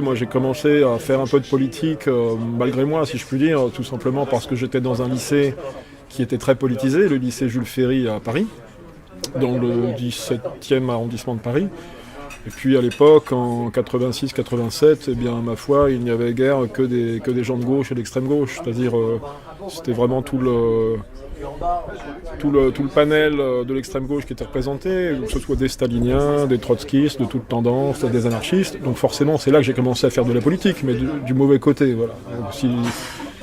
moi j'ai commencé à faire un peu de politique malgré moi, si je puis dire, tout simplement parce que j'étais dans un lycée qui était très politisé, le lycée Jules Ferry à Paris, dans le 17e arrondissement de Paris. Et puis à l'époque, en 86-87, eh bien, ma foi, il n'y avait guère que des gens de gauche et d'extrême gauche. C'est-à-dire, c'était vraiment tout le panel de l'extrême gauche qui était représenté, que ce soit des staliniens, des trotskistes, de toute tendance, des anarchistes. Donc forcément, c'est là que j'ai commencé à faire de la politique, mais du mauvais côté. Voilà. Donc,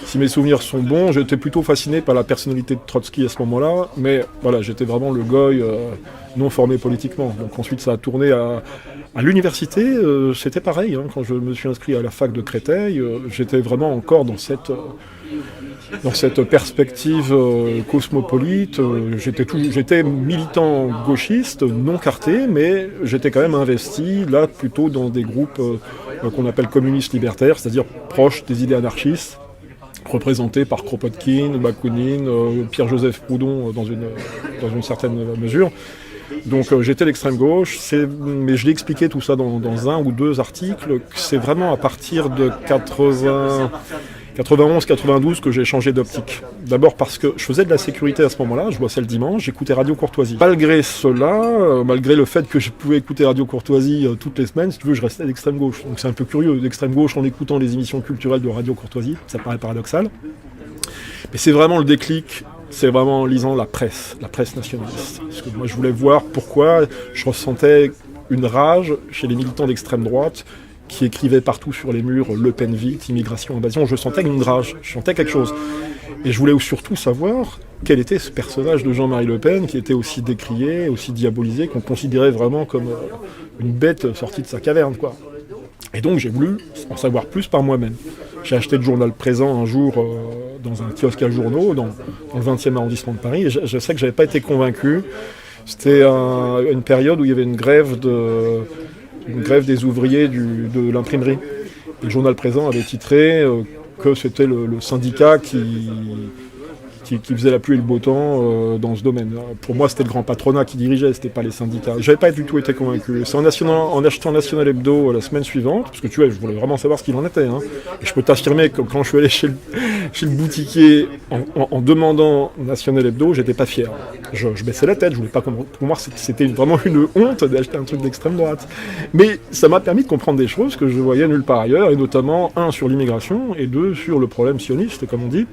si mes souvenirs sont bons, j'étais plutôt fasciné par la personnalité de Trotsky à ce moment-là, mais voilà, j'étais vraiment le goy non formé politiquement. Donc ensuite, ça a tourné à l'université, c'était pareil. Hein, quand je me suis inscrit à la fac de Créteil, j'étais vraiment encore dans cette perspective cosmopolite. J'étais militant gauchiste, non carté, mais j'étais quand même investi, là, plutôt dans des groupes qu'on appelle communistes libertaires, c'est-à-dire proches des idées anarchistes, représentés par Kropotkin, Bakounine, Pierre-Joseph Proudhon dans une certaine mesure. Donc j'étais l'extrême gauche, mais je l'ai expliqué tout ça dans un ou deux articles, que c'est vraiment à partir de 91-92 que j'ai changé d'optique. D'abord parce que je faisais de la sécurité à ce moment-là, je bossais le dimanche, j'écoutais Radio Courtoisie. Malgré cela, malgré le fait que je pouvais écouter Radio Courtoisie toutes les semaines, si tu veux, je restais d'extrême gauche. Donc c'est un peu curieux, d'extrême gauche en écoutant les émissions culturelles de Radio Courtoisie, ça paraît paradoxal. Mais c'est vraiment le déclic, c'est vraiment en lisant la presse nationaliste. Parce que moi je voulais voir pourquoi je ressentais une rage chez les militants d'extrême droite qui écrivaient partout sur les murs « Le Pen vite, immigration, invasion », je sentais une rage, je sentais quelque chose. Et je voulais surtout savoir quel était ce personnage de Jean-Marie Le Pen qui était aussi décrié, aussi diabolisé, qu'on considérait vraiment comme une bête sortie de sa caverne, quoi. Et donc j'ai voulu en savoir plus par moi-même. J'ai acheté le journal Présent un jour dans un kiosque à journaux, dans le 20e arrondissement de Paris, et je sais que je n'avais pas été convaincu. C'était une période où il y avait une grève des ouvriers de l'imprimerie. Et le journal Présent avait titré que c'était le syndicat qui faisait la pluie et le beau temps dans ce domaine. Pour moi, c'était le grand patronat qui dirigeait, c'était pas les syndicats. J'avais pas du tout été convaincu. C'est en achetant National Hebdo la semaine suivante, parce que tu vois, je voulais vraiment savoir ce qu'il en était. Hein. Et je peux t'affirmer que quand je suis allé chez le boutiquier en demandant National Hebdo, j'étais pas fier. Je baissais la tête, je voulais pas comprendre. Pour moi, c'était vraiment une honte d'acheter un truc d'extrême droite. Mais ça m'a permis de comprendre des choses que je voyais nulle part ailleurs, et notamment, un, sur l'immigration, et deux, sur le problème sioniste, comme on dit.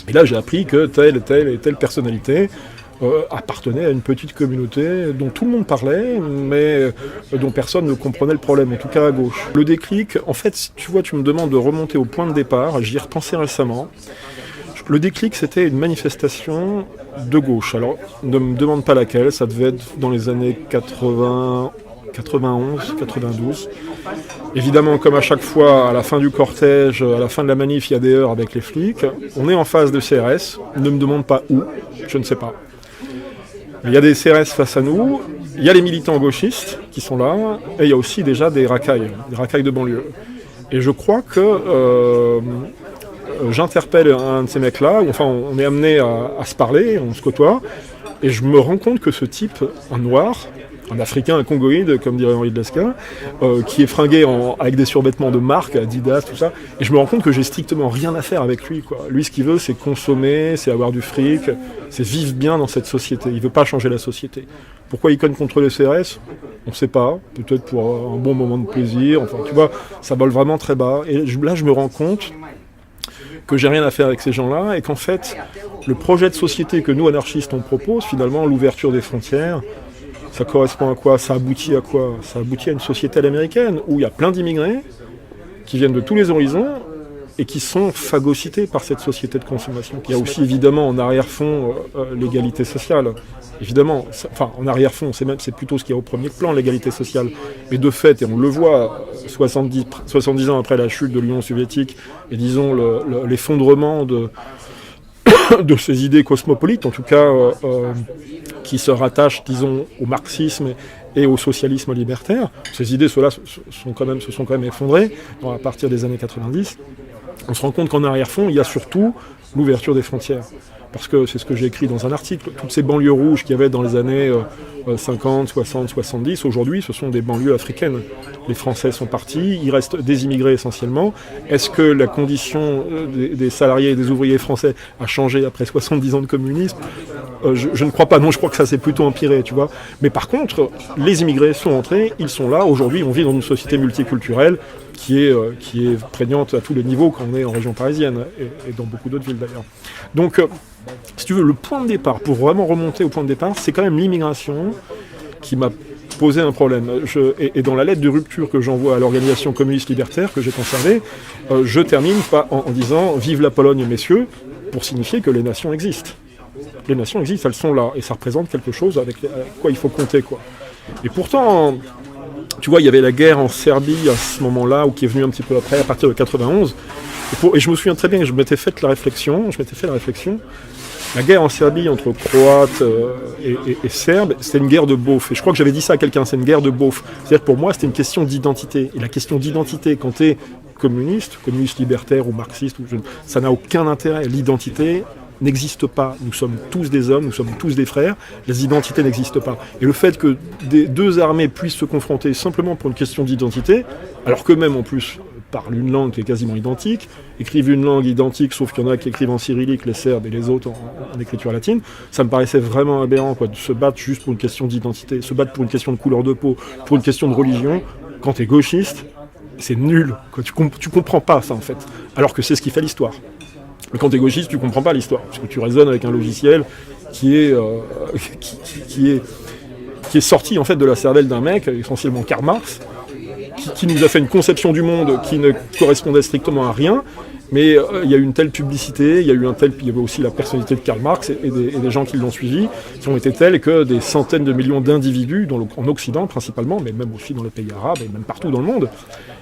Et là, j'ai appris que telle et telle personnalité appartenait à une petite communauté dont tout le monde parlait, mais dont personne ne comprenait le problème, en tout cas à gauche. Le déclic, en fait, tu vois, tu me demandes de remonter au point de départ, j'y ai repensé récemment. Le déclic, c'était une manifestation de gauche. Alors, ne me demande pas laquelle, ça devait être dans les années 80... 91, 92. Évidemment, comme à chaque fois, à la fin du cortège, à la fin de la manif, il y a des heurts avec les flics. On est en face de CRS, ne me demande pas où, je ne sais pas. Mais il y a des CRS face à nous, il y a les militants gauchistes qui sont là, et il y a aussi déjà des racailles de banlieue. Et je crois que j'interpelle un de ces mecs-là, enfin on est amené à se parler, on se côtoie, et je me rends compte que ce type, un noir, un Africain, un Congoïde, comme dirait Henri de Lesquen, qui est fringué avec des survêtements de marque, Adidas, tout ça. Et je me rends compte que j'ai strictement rien à faire avec lui, quoi. Lui, ce qu'il veut, c'est consommer, c'est avoir du fric, c'est vivre bien dans cette société. Il veut pas changer la société. Pourquoi il conne contre les CRS ? On ne sait pas. Peut-être pour un bon moment de plaisir. Enfin, tu vois, ça vole vraiment très bas. Et là, je me rends compte que j'ai rien à faire avec ces gens-là et qu'en fait, le projet de société que nous, anarchistes, on propose, finalement, l'ouverture des frontières, ça correspond à quoi ? Ça aboutit à quoi ? Ça aboutit à une société à l'américaine où il y a plein d'immigrés qui viennent de tous les horizons et qui sont phagocytés par cette société de consommation. Il y a aussi évidemment en arrière-fond l'égalité sociale. Évidemment, en arrière-fond, c'est plutôt ce qu'il y a au premier plan, l'égalité sociale. Mais de fait, et on le voit, 70 ans après la chute de l'Union soviétique et disons l'effondrement de ces idées cosmopolites, en tout cas qui se rattachent, disons, au marxisme et au socialisme libertaire. Ces idées, ceux-là, se sont quand même effondrées à partir des années 90. On se rend compte qu'en arrière-fond, il y a surtout l'ouverture des frontières. Parce que c'est ce que j'ai écrit dans un article, toutes ces banlieues rouges qu'il y avait dans les années 50, 60, 70, aujourd'hui ce sont des banlieues africaines. Les Français sont partis, il reste des immigrés essentiellement. Est-ce que la condition des salariés et des ouvriers français a changé après 70 ans de communisme ? Je ne crois pas, non, je crois que ça s'est plutôt empiré, tu vois. Mais par contre, les immigrés sont entrés, ils sont là. Aujourd'hui, on vit dans une société multiculturelle qui est prégnante à tous les niveaux quand on est en région parisienne et dans beaucoup d'autres villes d'ailleurs. Donc, si tu veux, le point de départ, pour vraiment remonter au point de départ, c'est quand même l'immigration qui m'a posé un problème. Et dans la lettre de rupture que j'envoie à l'organisation communiste libertaire que j'ai conservée, je termine en disant « Vive la Pologne, messieurs », pour signifier que les nations existent. Les nations existent, elles sont là, et ça représente quelque chose avec quoi il faut compter, quoi. Et pourtant, tu vois, il y avait la guerre en Serbie à ce moment-là, ou qui est venue un petit peu après, à partir de 91, et je me souviens très bien que je m'étais fait la réflexion, la guerre en Serbie entre Croates et Serbes, c'était une guerre de beauf. Et je crois que j'avais dit ça à quelqu'un, c'est une guerre de beauf. C'est-à-dire que pour moi, c'était une question d'identité. Et la question d'identité, quand tu es communiste libertaire ou marxiste, ça n'a aucun intérêt. L'identité n'existe pas. Nous sommes tous des hommes, nous sommes tous des frères. Les identités n'existent pas. Et le fait que des deux armées puissent se confronter simplement pour une question d'identité, alors qu'eux-mêmes en plus parlent une langue qui est quasiment identique, écrivent une langue identique, sauf qu'il y en a qui écrivent en cyrillique, les Serbes et les autres en écriture latine, ça me paraissait vraiment aberrant, quoi, de se battre juste pour une question d'identité, se battre pour une question de couleur de peau, pour une question de religion. Quand tu es gauchiste, c'est nul, quoi. Tu comprends pas ça en fait, alors que c'est ce qui fait l'histoire. Mais quand tu es gauchiste, tu comprends pas l'histoire, parce que tu raisonnes avec un logiciel qui est sorti en fait de la cervelle d'un mec, essentiellement Karl Marx, qui nous a fait une conception du monde qui ne correspondait strictement à rien, mais il y a eu une telle publicité, il y avait aussi la personnalité de Karl Marx et des gens qui l'ont suivi, qui ont été tels que des centaines de millions d'individus, en Occident principalement, mais même aussi dans les pays arabes et même partout dans le monde,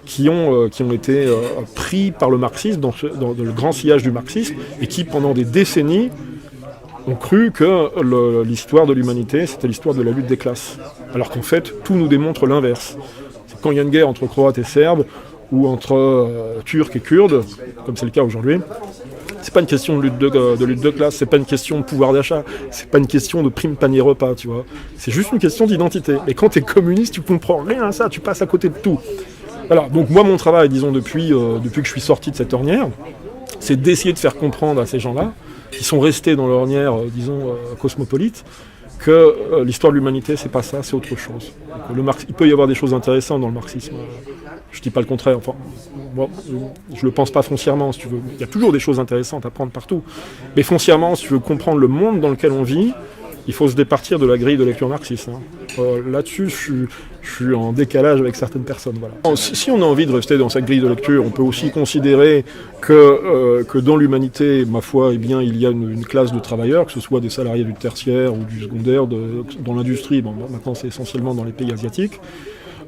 qui ont été pris par le marxisme, dans le grand sillage du marxisme, et qui pendant des décennies ont cru que l'histoire de l'humanité, c'était l'histoire de la lutte des classes. Alors qu'en fait, tout nous démontre l'inverse. Quand il y a une guerre entre Croates et Serbes, ou entre Turcs et Kurdes, comme c'est le cas aujourd'hui, c'est pas une question de lutte de classe, c'est pas une question de pouvoir d'achat, c'est pas une question de prime panier repas, tu vois. C'est juste une question d'identité. Et quand tu es communiste, tu comprends rien à ça, tu passes à côté de tout. Voilà, donc moi mon travail, disons, depuis que je suis sorti de cette ornière, c'est d'essayer de faire comprendre à ces gens-là, qui sont restés dans l'ornière, cosmopolite, que l'histoire de l'humanité, c'est pas ça, c'est autre chose. Donc, il peut y avoir des choses intéressantes dans le marxisme. Je dis pas le contraire. Enfin, moi, je le pense pas foncièrement, si tu veux. Il y a toujours des choses intéressantes à prendre partout. Mais foncièrement, si tu veux comprendre le monde dans lequel on vit, il faut se départir de la grille de lecture marxiste. Là-dessus, je suis en décalage avec certaines personnes. Voilà. Si on a envie de rester dans cette grille de lecture, on peut aussi considérer que dans l'humanité, ma foi, eh bien, il y a une classe de travailleurs, que ce soit des salariés du tertiaire ou du secondaire, dans l'industrie. Bon, maintenant, c'est essentiellement dans les pays asiatiques.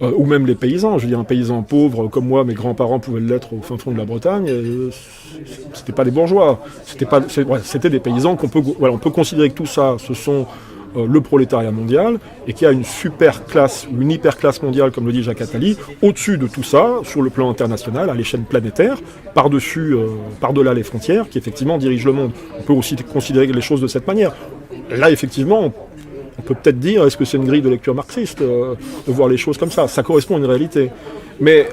Ou même les paysans. Je veux dire, un paysan pauvre comme moi, mes grands-parents pouvaient l'être au fin fond de la Bretagne, c'était pas des bourgeois, c'était des paysans on peut considérer que tout ça, ce sont le prolétariat mondial, et qu'il y a une super classe, ou une hyper classe mondiale, comme le dit Jacques Attali, au-dessus de tout ça, sur le plan international, à l'échelle planétaire, par-delà les frontières, qui effectivement dirigent le monde. On peut aussi considérer les choses de cette manière. Là, effectivement, on peut peut-être dire, est-ce que c'est une grille de lecture marxiste de voir les choses comme ça ? Ça correspond à une réalité. Mais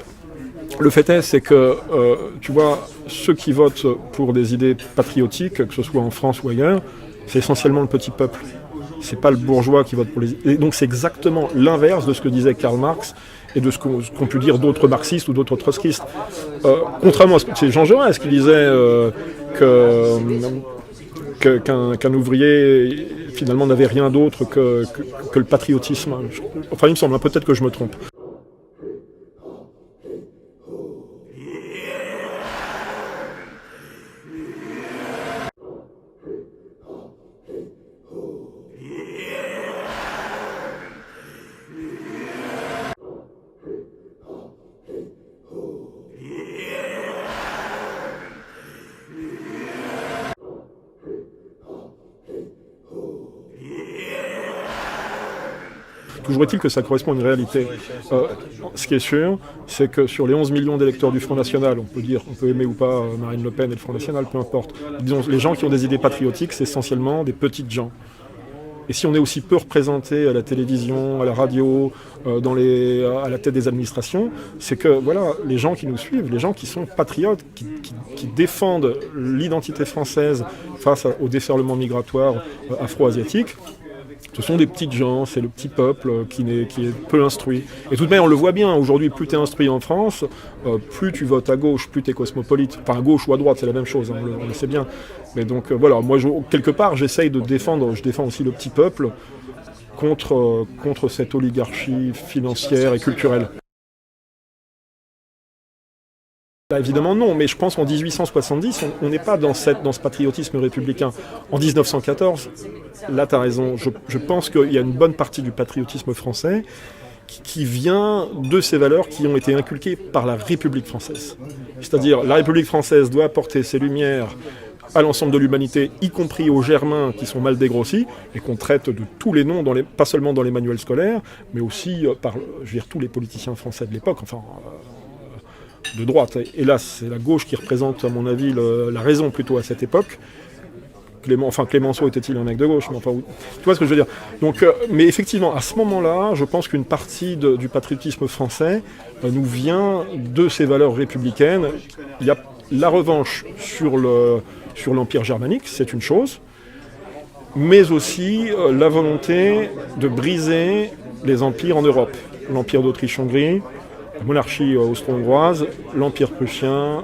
le fait est, c'est que, tu vois, ceux qui votent pour des idées patriotiques, que ce soit en France ou ailleurs, c'est essentiellement le petit peuple. C'est pas le bourgeois qui vote pour les idées. Et donc c'est exactement l'inverse de ce que disait Karl Marx et de ce qu'ont pu dire d'autres marxistes ou d'autres trotskistes. Contrairement à ce que c'est Jean Jaurès qui disait qu'un ouvrier finalement n'avait rien d'autre que le patriotisme. Enfin, il me semble, peut-être que je me trompe. Toujours est-il que ça correspond à une réalité. Ce qui est sûr, c'est que sur les 11 millions d'électeurs du Front National, on peut aimer ou pas Marine Le Pen et le Front National, peu importe. Disons, les gens qui ont des idées patriotiques, c'est essentiellement des petites gens. Et si on est aussi peu représenté à la télévision, à la radio, à la tête des administrations, c'est que voilà, les gens qui nous suivent, les gens qui sont patriotes, qui défendent l'identité française face au déferlement migratoire afro-asiatique, ce sont des petites gens, c'est le petit peuple qui est peu instruit. Et tout de même, on le voit bien, aujourd'hui, plus tu es instruit en France, plus tu votes à gauche, plus tu es cosmopolite. Enfin, à gauche ou à droite, c'est la même chose, hein, on le sait bien. Mais donc, voilà, moi, quelque part, je défends aussi le petit peuple contre cette oligarchie financière et culturelle. Bah, évidemment non, mais je pense qu'en 1870, on n'est pas dans ce patriotisme républicain. En 1914, là tu as raison, je pense qu'il y a une bonne partie du patriotisme français qui vient de ces valeurs qui ont été inculquées par la République française. C'est-à-dire, la République française doit apporter ses lumières à l'ensemble de l'humanité, y compris aux Germains qui sont mal dégrossis, et qu'on traite de tous les noms, pas seulement dans les manuels scolaires, mais aussi par tous les politiciens français de l'époque, de droite. Et là, c'est la gauche qui représente, à mon avis, la raison plutôt à cette époque. Clémenceau était-il un mec de gauche, mais tu vois ce que je veux dire. Donc, mais effectivement, à ce moment-là, je pense qu'une partie du patriotisme français nous vient de ces valeurs républicaines. Il y a la revanche sur l'Empire germanique, c'est une chose, mais aussi la volonté de briser les empires en Europe. L'Empire d'Autriche-Hongrie, la monarchie austro-hongroise, l'Empire prussien,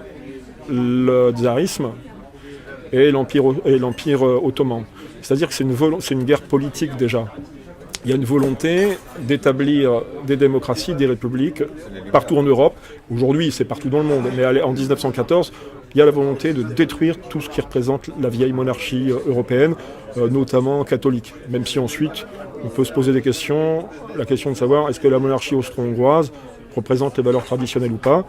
le tsarisme et l'Empire ottoman. C'est-à-dire que c'est une guerre politique déjà. Il y a une volonté d'établir des démocraties, des républiques partout en Europe. Aujourd'hui, c'est partout dans le monde, mais en 1914, il y a la volonté de détruire tout ce qui représente la vieille monarchie européenne, notamment catholique. Même si ensuite, on peut se poser des questions, la question de savoir est-ce que la monarchie austro-hongroise représente les valeurs traditionnelles ou pas.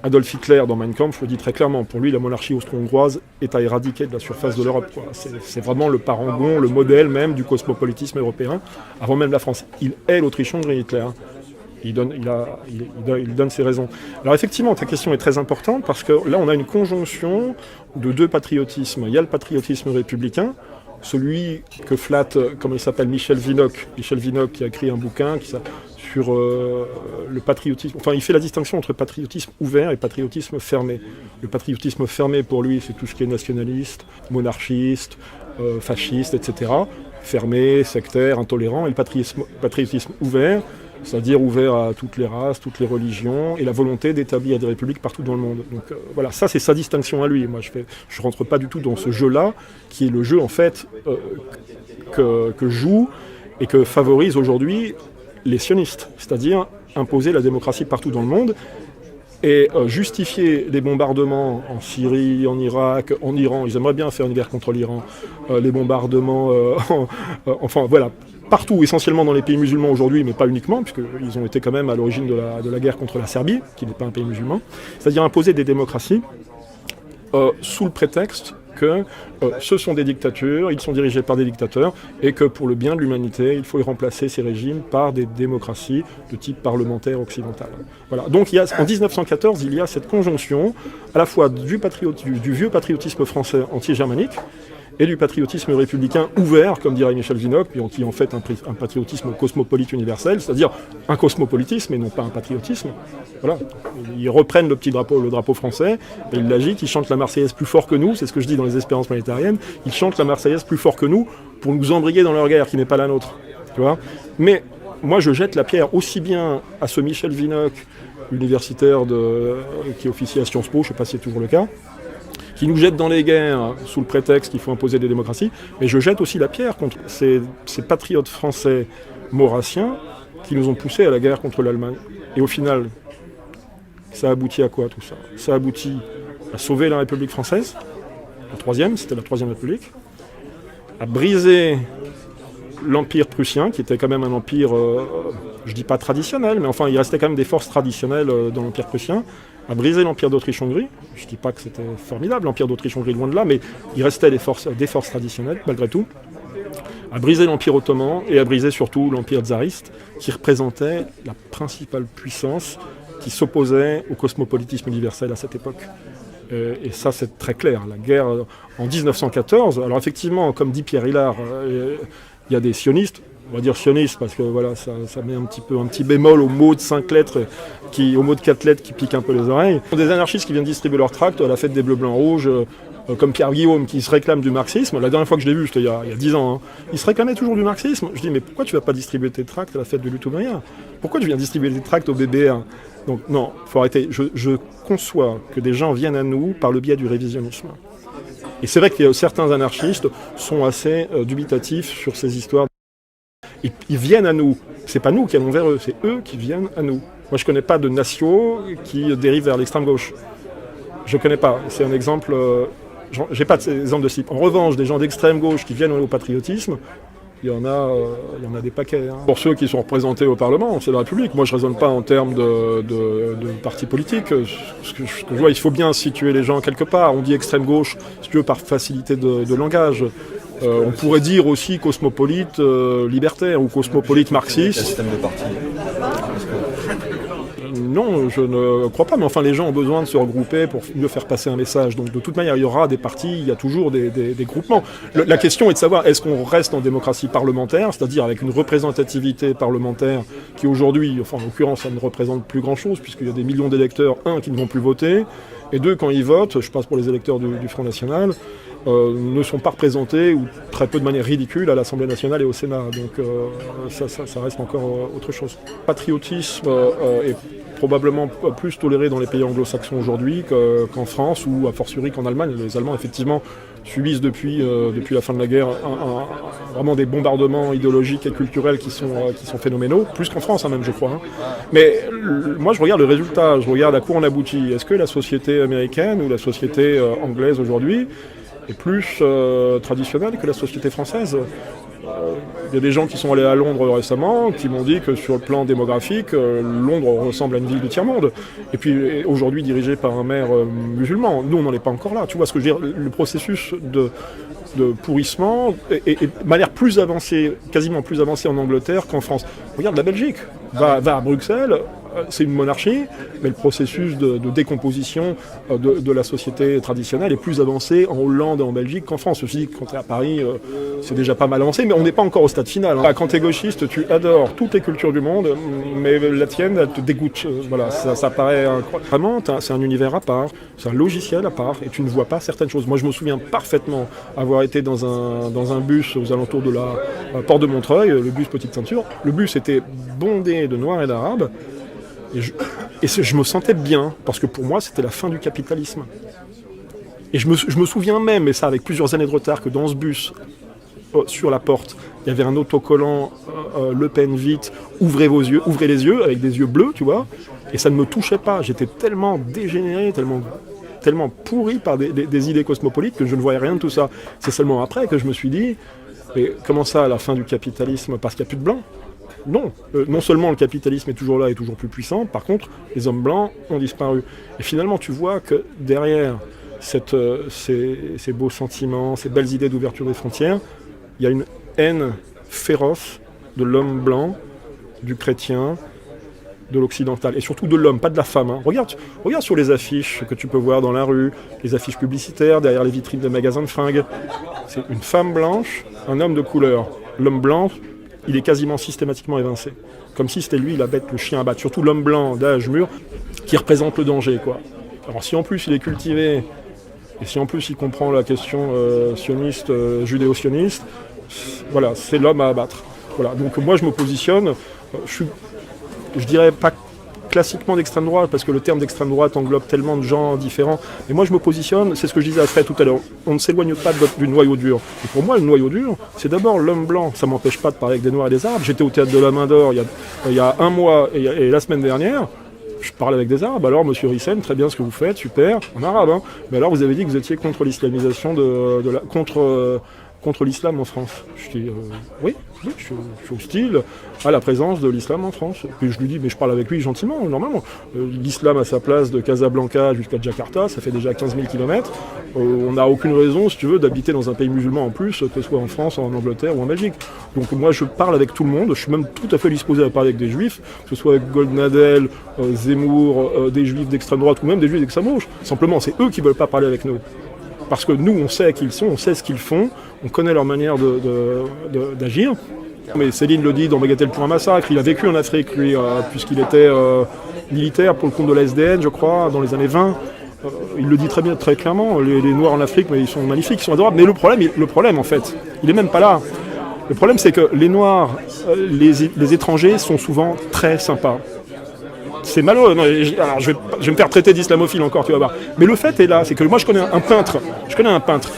Adolf Hitler, dans Mein Kampf, le dit très clairement. Pour lui, la monarchie austro-hongroise est à éradiquer de la surface de l'Europe. C'est vraiment le parangon, le modèle même du cosmopolitisme européen, avant même la France. Il est l'Autriche-Hongrie, Hitler. Il donne ses raisons. Alors effectivement, ta question est très importante, parce que là, on a une conjonction de deux patriotismes. Il y a le patriotisme républicain, celui que flatte, comme il s'appelle, Michel Vinocq. Michel Vinocq qui a écrit un bouquin sur le patriotisme. Enfin, il fait la distinction entre patriotisme ouvert et patriotisme fermé. Le patriotisme fermé, pour lui, c'est tout ce qui est nationaliste, monarchiste, fasciste, etc. Fermé, sectaire, intolérant. Et le patriotisme ouvert, c'est-à-dire ouvert à toutes les races, toutes les religions, et la volonté d'établir des républiques partout dans le monde. Donc voilà, ça c'est sa distinction à lui. Moi je rentre pas du tout dans ce jeu-là, qui est le jeu en fait que joue et que favorise aujourd'hui les sionistes, c'est-à-dire imposer la démocratie partout dans le monde et justifier les bombardements en Syrie, en Irak, en Iran. Ils aimeraient bien faire une guerre contre l'Iran, les bombardements, enfin voilà, partout, essentiellement dans les pays musulmans aujourd'hui, mais pas uniquement, puisqu'ils ont été quand même à l'origine de la guerre contre la Serbie, qui n'est pas un pays musulman, c'est-à-dire imposer des démocraties sous le prétexte que ce sont des dictatures, ils sont dirigés par des dictateurs, et que pour le bien de l'humanité, il faut y remplacer ces régimes par des démocraties de type parlementaire occidental. Voilà. Donc en 1914, il y a cette conjonction à la fois du vieux patriotisme français anti-germanique, et du patriotisme républicain ouvert, comme dirait Michel Vinocq, qui est en fait un patriotisme cosmopolite universel, c'est-à-dire un cosmopolitisme et non pas un patriotisme. Voilà. Ils reprennent le drapeau français, et ils l'agitent, ils chantent la Marseillaise plus fort que nous, c'est ce que je dis dans les Espérances planétariennes, ils chantent la Marseillaise plus fort que nous pour nous embriguer dans leur guerre, qui n'est pas la nôtre. Tu vois ? Mais moi, je jette la pierre aussi bien à ce Michel Vinocq, universitaire qui officie à Sciences Po, je ne sais pas si c'est toujours le cas, qui nous jette dans les guerres sous le prétexte qu'il faut imposer des démocraties, mais je jette aussi la pierre contre ces patriotes français maurassiens qui nous ont poussés à la guerre contre l'Allemagne. Et au final, ça aboutit à quoi tout ça ? Ça aboutit à sauver la République française, c'était la Troisième République, à briser l'Empire prussien, qui était quand même un empire, je dis pas traditionnel, mais enfin il restait quand même des forces traditionnelles dans l'Empire prussien, à briser l'Empire d'Autriche-Hongrie. Je ne dis pas que c'était formidable, l'Empire d'Autriche-Hongrie, loin de là, mais il restait des forces traditionnelles, malgré tout. à briser l'Empire ottoman et à briser surtout l'Empire tsariste, qui représentait la principale puissance qui s'opposait au cosmopolitisme universel à cette époque. Et ça, c'est très clair. La guerre en 1914, alors effectivement, comme dit Pierre Hillard, il y a des sionistes, on va dire sionistes parce que voilà, ça met un petit bémol au mot de 5 lettres, au mot de 4 lettres qui pique un peu les oreilles. Des anarchistes qui viennent distribuer leurs tracts à la fête des Bleus, Blancs, Rouges, comme Pierre Guillaume qui se réclame du marxisme. La dernière fois que je l'ai vu, c'était il y a 10 ans, hein. Il se réclamait toujours du marxisme. Je dis, mais pourquoi tu vas pas distribuer tes tracts à la fête de lutte ouvrière ? Pourquoi tu viens distribuer tes tracts au BBR ? Donc non, il faut arrêter. Je conçois que des gens viennent à nous par le biais du révisionnisme. Et c'est vrai que certains anarchistes sont assez dubitatifs sur ces histoires. Ils viennent à nous. C'est pas nous qui allons vers eux, c'est eux qui viennent à nous. Moi, je connais pas de nationaux qui dérivent vers l'extrême gauche. Je connais pas. C'est un exemple. J'ai pas d'exemple de ce type. En revanche, des gens d'extrême gauche qui viennent au patriotisme, il y en a des paquets. Hein. Pour ceux qui sont représentés au Parlement, c'est la République. Moi, je ne raisonne pas en termes de partis politiques. Ce que je vois, il faut bien situer les gens quelque part. On dit extrême gauche, si tu veux, par facilité de langage. On pourrait dire aussi cosmopolite libertaire ou cosmopolite marxiste. Système de parti. Non, je ne crois pas, mais enfin les gens ont besoin de se regrouper pour mieux faire passer un message. Donc de toute manière, il y aura des partis, il y a toujours des groupements. La question est de savoir, est-ce qu'on reste en démocratie parlementaire, c'est-à-dire avec une représentativité parlementaire qui aujourd'hui, enfin en l'occurrence, ça ne représente plus grand-chose, puisqu'il y a des millions d'électeurs, qui ne vont plus voter, et quand ils votent, je passe pour les électeurs du Front National, ne sont pas représentés, ou très peu de manière ridicule, à l'Assemblée nationale et au Sénat. Donc ça reste encore autre chose. Patriotisme est probablement plus toléré dans les pays anglo-saxons aujourd'hui qu'en France ou a fortiori qu'en Allemagne. Les Allemands, effectivement, subissent depuis la fin de la guerre vraiment des bombardements idéologiques et culturels qui sont phénoménaux, plus qu'en France même, je crois. Hein. Mais moi, je regarde le résultat, je regarde à quoi on aboutit. Est-ce que la société américaine ou la société anglaise aujourd'hui est plus traditionnelle que la société française ? Il y a des gens qui sont allés à Londres récemment qui m'ont dit que sur le plan démographique, Londres ressemble à une ville du tiers-monde. Et puis aujourd'hui dirigée par un maire musulman. Nous, on n'en est pas encore là. Tu vois ce que je veux dire ? Le processus de pourrissement est de manière plus avancée, quasiment plus avancée en Angleterre qu'en France. Regarde la Belgique. Va à Bruxelles. C'est une monarchie, mais le processus de décomposition de la société traditionnelle est plus avancé en Hollande et en Belgique qu'en France. Ceci dit, quand tu es à Paris, c'est déjà pas mal avancé, mais on n'est pas encore au stade final. Hein. Quand tu es gauchiste, tu adores toutes les cultures du monde, mais la tienne, elle te dégoûte. Voilà, ça paraît incroyable. Vraiment, c'est un univers à part, c'est un logiciel à part, et tu ne vois pas certaines choses. Moi, je me souviens parfaitement avoir été dans un bus aux alentours de la porte de Montreuil, le bus Petite Ceinture. Le bus était bondé de Noirs et d'Arabes. Et je me sentais bien, parce que pour moi, c'était la fin du capitalisme. Et je me souviens même, et ça avec plusieurs années de retard, que dans ce bus, sur la porte, il y avait un autocollant Le Pen vite, ouvrez les yeux, avec des yeux bleus, tu vois, et ça ne me touchait pas. J'étais tellement dégénéré, tellement pourri par des idées cosmopolites que je ne voyais rien de tout ça. C'est seulement après que je me suis dit, mais comment ça, à la fin du capitalisme, parce qu'il n'y a plus de blancs ? Non, non seulement le capitalisme est toujours là et toujours plus puissant, par contre, les hommes blancs ont disparu. Et finalement, tu vois que derrière ces beaux sentiments, ces belles idées d'ouverture des frontières, il y a une haine féroce de l'homme blanc, du chrétien, de l'occidental, et surtout de l'homme, pas de la femme. Hein. Regarde sur les affiches que tu peux voir dans la rue, les affiches publicitaires, derrière les vitrines des magasins de fringues. C'est une femme blanche, un homme de couleur. L'homme blanc, il est quasiment systématiquement évincé. Comme si c'était lui la bête, le chien à battre. Surtout l'homme blanc d'âge mûr qui représente le danger, quoi. Alors si en plus il est cultivé, et si en plus il comprend la question sioniste, judéo-sioniste, voilà, c'est l'homme à abattre. Voilà. Donc moi je me positionne, je dirais pas classiquement d'extrême droite, parce que le terme d'extrême droite englobe tellement de gens différents. Et moi, je me positionne, c'est ce que je disais à Fred tout à l'heure, on ne s'éloigne pas du noyau dur. Et pour moi, le noyau dur, c'est d'abord l'homme blanc. Ça ne m'empêche pas de parler avec des Noirs et des Arabes. J'étais au Théâtre de la Main d'Or il y a un mois et la semaine dernière. Je parle avec des Arabes. Alors, monsieur Rissen, très bien ce que vous faites, super, en arabe. Hein. Mais alors, vous avez dit que vous étiez contre l'islamisation contre contre l'islam en France. Je dis oui, je suis hostile à la présence de l'islam en France. Puis je lui dis, mais je parle avec lui gentiment, normalement. L'islam a sa place de Casablanca jusqu'à Jakarta, ça fait déjà 15 000 km. On n'a aucune raison, si tu veux, d'habiter dans un pays musulman en plus, que ce soit en France, en Angleterre ou en Belgique. Donc moi je parle avec tout le monde, je suis même tout à fait disposé à parler avec des juifs, que ce soit avec Goldnadel, Zemmour, des juifs d'extrême droite ou même des juifs d'extrême gauche. Simplement, c'est eux qui ne veulent pas parler avec nous. Parce que nous, on sait qui ils sont, on sait ce qu'ils font, on connaît leur manière d'agir. Mais Céline le dit dans Bagatelle pour un massacre, il a vécu en Afrique, lui, puisqu'il était militaire pour le compte de la SDN, je crois, dans les années 20. Il le dit très bien, très clairement, les Noirs en Afrique, mais ils sont magnifiques, ils sont adorables. Mais le problème, en fait, il n'est même pas là. Le problème, c'est que les Noirs, les étrangers sont souvent très sympas. C'est malheureux, non, alors je vais me faire traiter d'islamophile encore, tu vas voir. Mais le fait est là, c'est que moi je connais un peintre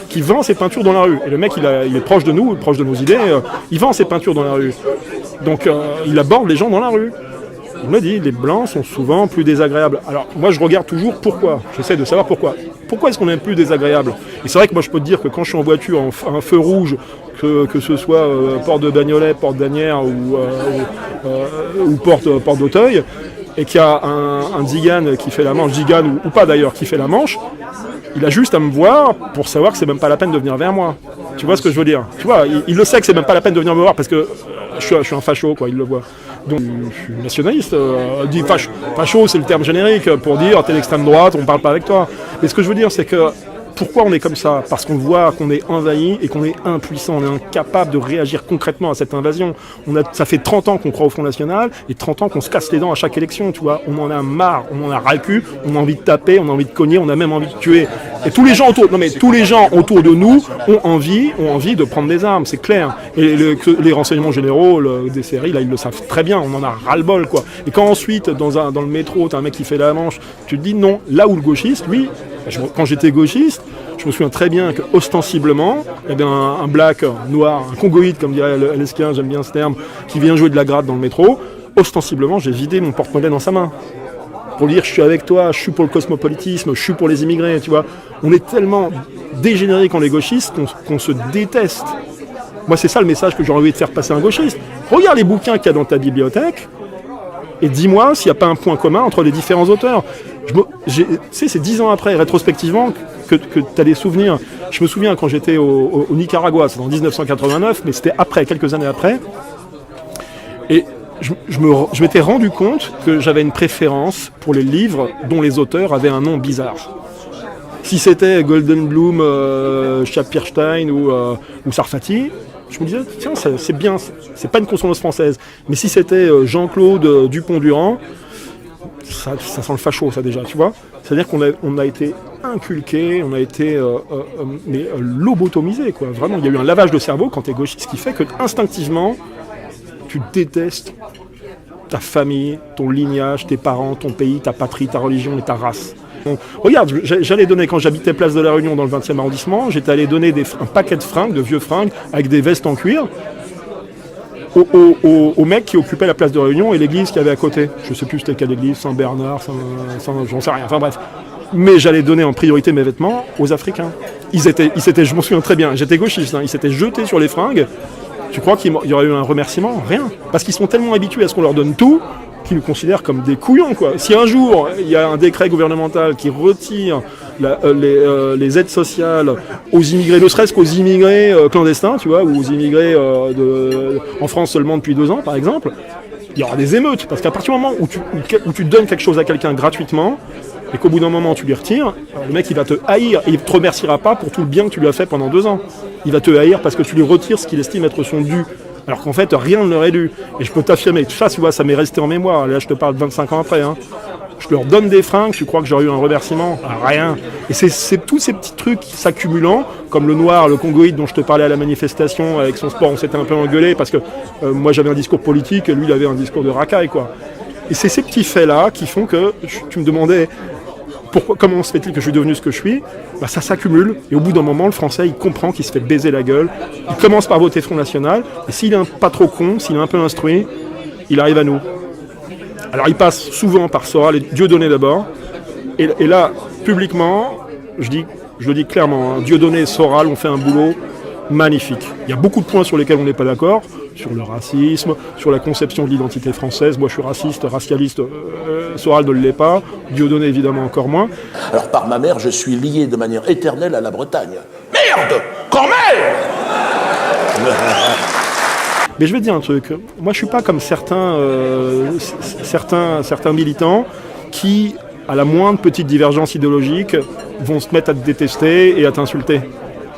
qui vend ses peintures dans la rue. Et le mec il est proche de nous, proche de nos idées, il vend ses peintures dans la rue. Donc il aborde les gens dans la rue. Il me dit, les blancs sont souvent plus désagréables. Alors moi je regarde toujours pourquoi, j'essaie de savoir pourquoi. Pourquoi est-ce qu'on est plus désagréable? Et c'est vrai que moi je peux te dire que quand je suis en voiture, à un feu rouge, que ce soit porte de Bagnolet, porte d'Asnières ou porte d'Auteuil, et qu'il y a un Zigane qui fait la manche, Zigane ou pas d'ailleurs, qui fait la manche, il a juste à me voir pour savoir que c'est même pas la peine de venir vers moi. Tu vois ce que je veux dire? Tu vois, il le sait que c'est même pas la peine de venir me voir parce que je suis un facho, quoi, il le voit. Donc je suis nationaliste, dit facho c'est le terme générique pour dire t'es l'extrême droite, on parle pas avec toi. Mais ce que je veux dire c'est que pourquoi on est comme ça? Parce qu'on voit qu'on est envahi et qu'on est impuissant, on est incapable de réagir concrètement à cette invasion. Ça fait 30 ans qu'on croit au Front National et 30 ans qu'on se casse les dents à chaque élection, tu vois. On en a marre, on en a ras le cul, on a envie de taper, on a envie de cogner, on a même envie de tuer. Et tous les gens autour de nous ont envie de prendre des armes, c'est clair. Et les renseignements généraux, des séries, là, ils le savent très bien, on en a ras-le-bol, quoi. Et quand ensuite, dans le métro, t'as un mec qui fait la manche, tu te dis non, là où le gauchiste, lui, quand j'étais gauchiste, je me souviens très bien que ostensiblement, il y avait un black, un noir, un congoïde, comme dirait Lesquin, j'aime bien ce terme, qui vient jouer de la gratte dans le métro. Ostensiblement, j'ai vidé mon porte-monnaie dans sa main. Pour dire, je suis avec toi, je suis pour le cosmopolitisme, je suis pour les immigrés, tu vois. On est tellement dégénérés quand les gauchistes qu'on se déteste. Moi, c'est ça le message que j'aurais envie de faire passer à un gauchiste. Regarde les bouquins qu'il y a dans ta bibliothèque et dis-moi s'il n'y a pas un point commun entre les différents auteurs. Tu sais, c'est 10 ans après, rétrospectivement, que tu as des souvenirs. Je me souviens quand j'étais au Nicaragua, c'est en 1989, mais c'était après, quelques années après. Et je m'étais rendu compte que j'avais une préférence pour les livres dont les auteurs avaient un nom bizarre. Si c'était Goldenblum, Schapierstein ou Sarfati, je me disais, tiens, c'est bien, c'est pas une consonance française. Mais si c'était Jean-Claude Dupont-Durand, ça sent le facho, ça déjà, tu vois. C'est-à-dire qu'on a été inculqué, on a été lobotomisé, quoi. Vraiment, il y a eu un lavage de cerveau quand t'es gauchiste, ce qui fait que instinctivement, tu détestes ta famille, ton lignage, tes parents, ton pays, ta patrie, ta religion et ta race. Donc, regarde, j'allais donner, quand j'habitais Place de la Réunion dans le 20e arrondissement, j'étais allé donner un paquet de fringues, de vieux fringues, avec des vestes en cuir, au mec qui occupait la place de Réunion et l'église qui avait à côté. Je sais plus c'était quelle église, Saint-Bernard, j'en sais rien, enfin bref. Mais j'allais donner en priorité mes vêtements aux Africains. Ils étaient, je m'en souviens très bien, j'étais gauchiste, ils s'étaient jetés sur les fringues. Tu crois qu'il y aurait eu un remerciement? Rien. Parce qu'ils sont tellement habitués à ce qu'on leur donne tout, qu'ils nous considèrent comme des couillons, quoi. Si un jour, il y a un décret gouvernemental qui retire les aides sociales aux immigrés, ne serait-ce qu'aux immigrés clandestins, tu vois, ou aux immigrés en France seulement depuis 2 ans, par exemple, il y aura des émeutes. Parce qu'à partir du moment où tu donnes quelque chose à quelqu'un gratuitement, et qu'au bout d'un moment tu lui retires, le mec il va te haïr et il ne te remerciera pas pour tout le bien que tu lui as fait pendant 2 ans. Il va te haïr parce que tu lui retires ce qu'il estime être son dû. Alors qu'en fait, rien ne leur est dû. Et je peux t'affirmer que ça, tu vois, ça m'est resté en mémoire. Là, je te parle de 25 ans après. Hein. Je leur donne des fringues, tu crois que j'aurais eu un remerciement? Rien. Et c'est tous ces petits trucs s'accumulant, comme le noir, le congoïde dont je te parlais à la manifestation, avec son sport, on s'était un peu engueulé, parce que moi j'avais un discours politique et lui il avait un discours de racaille, quoi. Et c'est ces petits faits-là qui font que tu me demandais comment se fait-il que je suis devenu ce que je suis? Bah, ça s'accumule, et au bout d'un moment, le Français, il comprend qu'il se fait baiser la gueule. Il commence par voter Front National, et s'il est pas trop con, s'il est un peu instruit, il arrive à nous. Alors il passe souvent par Soral et Dieudonné d'abord, et là, publiquement, je le dis clairement, hein, Dieudonné et Soral ont fait un boulot magnifique. Il y a beaucoup de points sur lesquels on n'est pas d'accord, sur le racisme, sur la conception de l'identité française. Moi, je suis raciste, racialiste, Soral ne l'est pas, Dieudonné, évidemment, encore moins. Alors, par ma mère, je suis lié de manière éternelle à la Bretagne. Merde, quand même. Mais je vais te dire un truc, moi je suis pas comme certains militants qui, à la moindre petite divergence idéologique, vont se mettre à te détester et à t'insulter,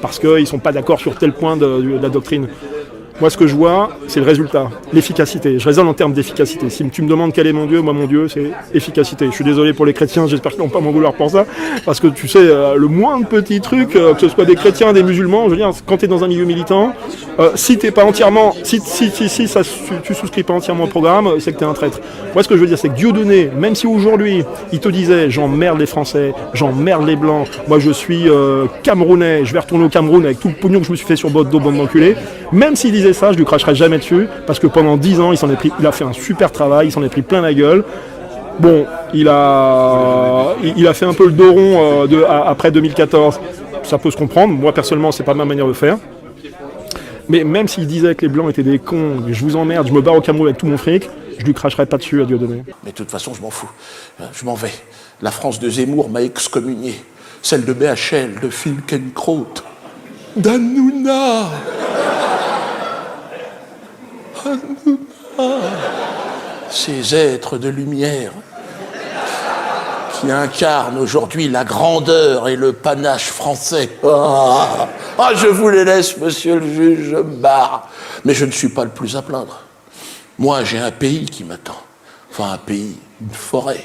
parce qu'ils sont pas d'accord sur tel point de la doctrine. Moi, ce que je vois, c'est le résultat, l'efficacité. Je raisonne en termes d'efficacité. Si tu me demandes quel est mon Dieu, moi, mon Dieu, c'est efficacité. Je suis désolé pour les chrétiens, j'espère qu'ils ne vont pas m'en vouloir pour ça, parce que tu sais, le moindre petit truc, que ce soit des chrétiens, des musulmans, je veux dire, quand tu es dans un milieu militant, si t'es pas entièrement, tu souscris pas entièrement au programme, c'est que tu es un traître. Moi, ce que je veux dire, c'est que Dieudonné, même si aujourd'hui, il te disait, j'emmerde les Français, j'emmerde les Blancs, moi, je suis Camerounais, je vais retourner au Cameroun avec tout le pognon que je me suis fait sur bande d'enculé, même s'il disait ça, je lui cracherai jamais dessus, parce que pendant 10 ans, il a fait un super travail, il s'en est pris plein la gueule. Bon, il a fait un peu le dos rond après 2014, ça peut se comprendre. Moi, personnellement, c'est pas ma manière de faire. Mais même s'il disait que les Blancs étaient des cons, je vous emmerde, je me barre au Cameroun avec tout mon fric, je lui cracherai pas dessus à Dieudonné. Mais de toute façon, je m'en fous. Je m'en vais. La France de Zemmour m'a excommunié. Celle de BHL, de Finkielkraut, d'Hanouna. Ces êtres de lumière qui incarnent aujourd'hui la grandeur et le panache français. Je vous les laisse, monsieur le juge, je me barre. Mais je ne suis pas le plus à plaindre. Moi, j'ai un pays qui m'attend. Enfin, un pays, une forêt.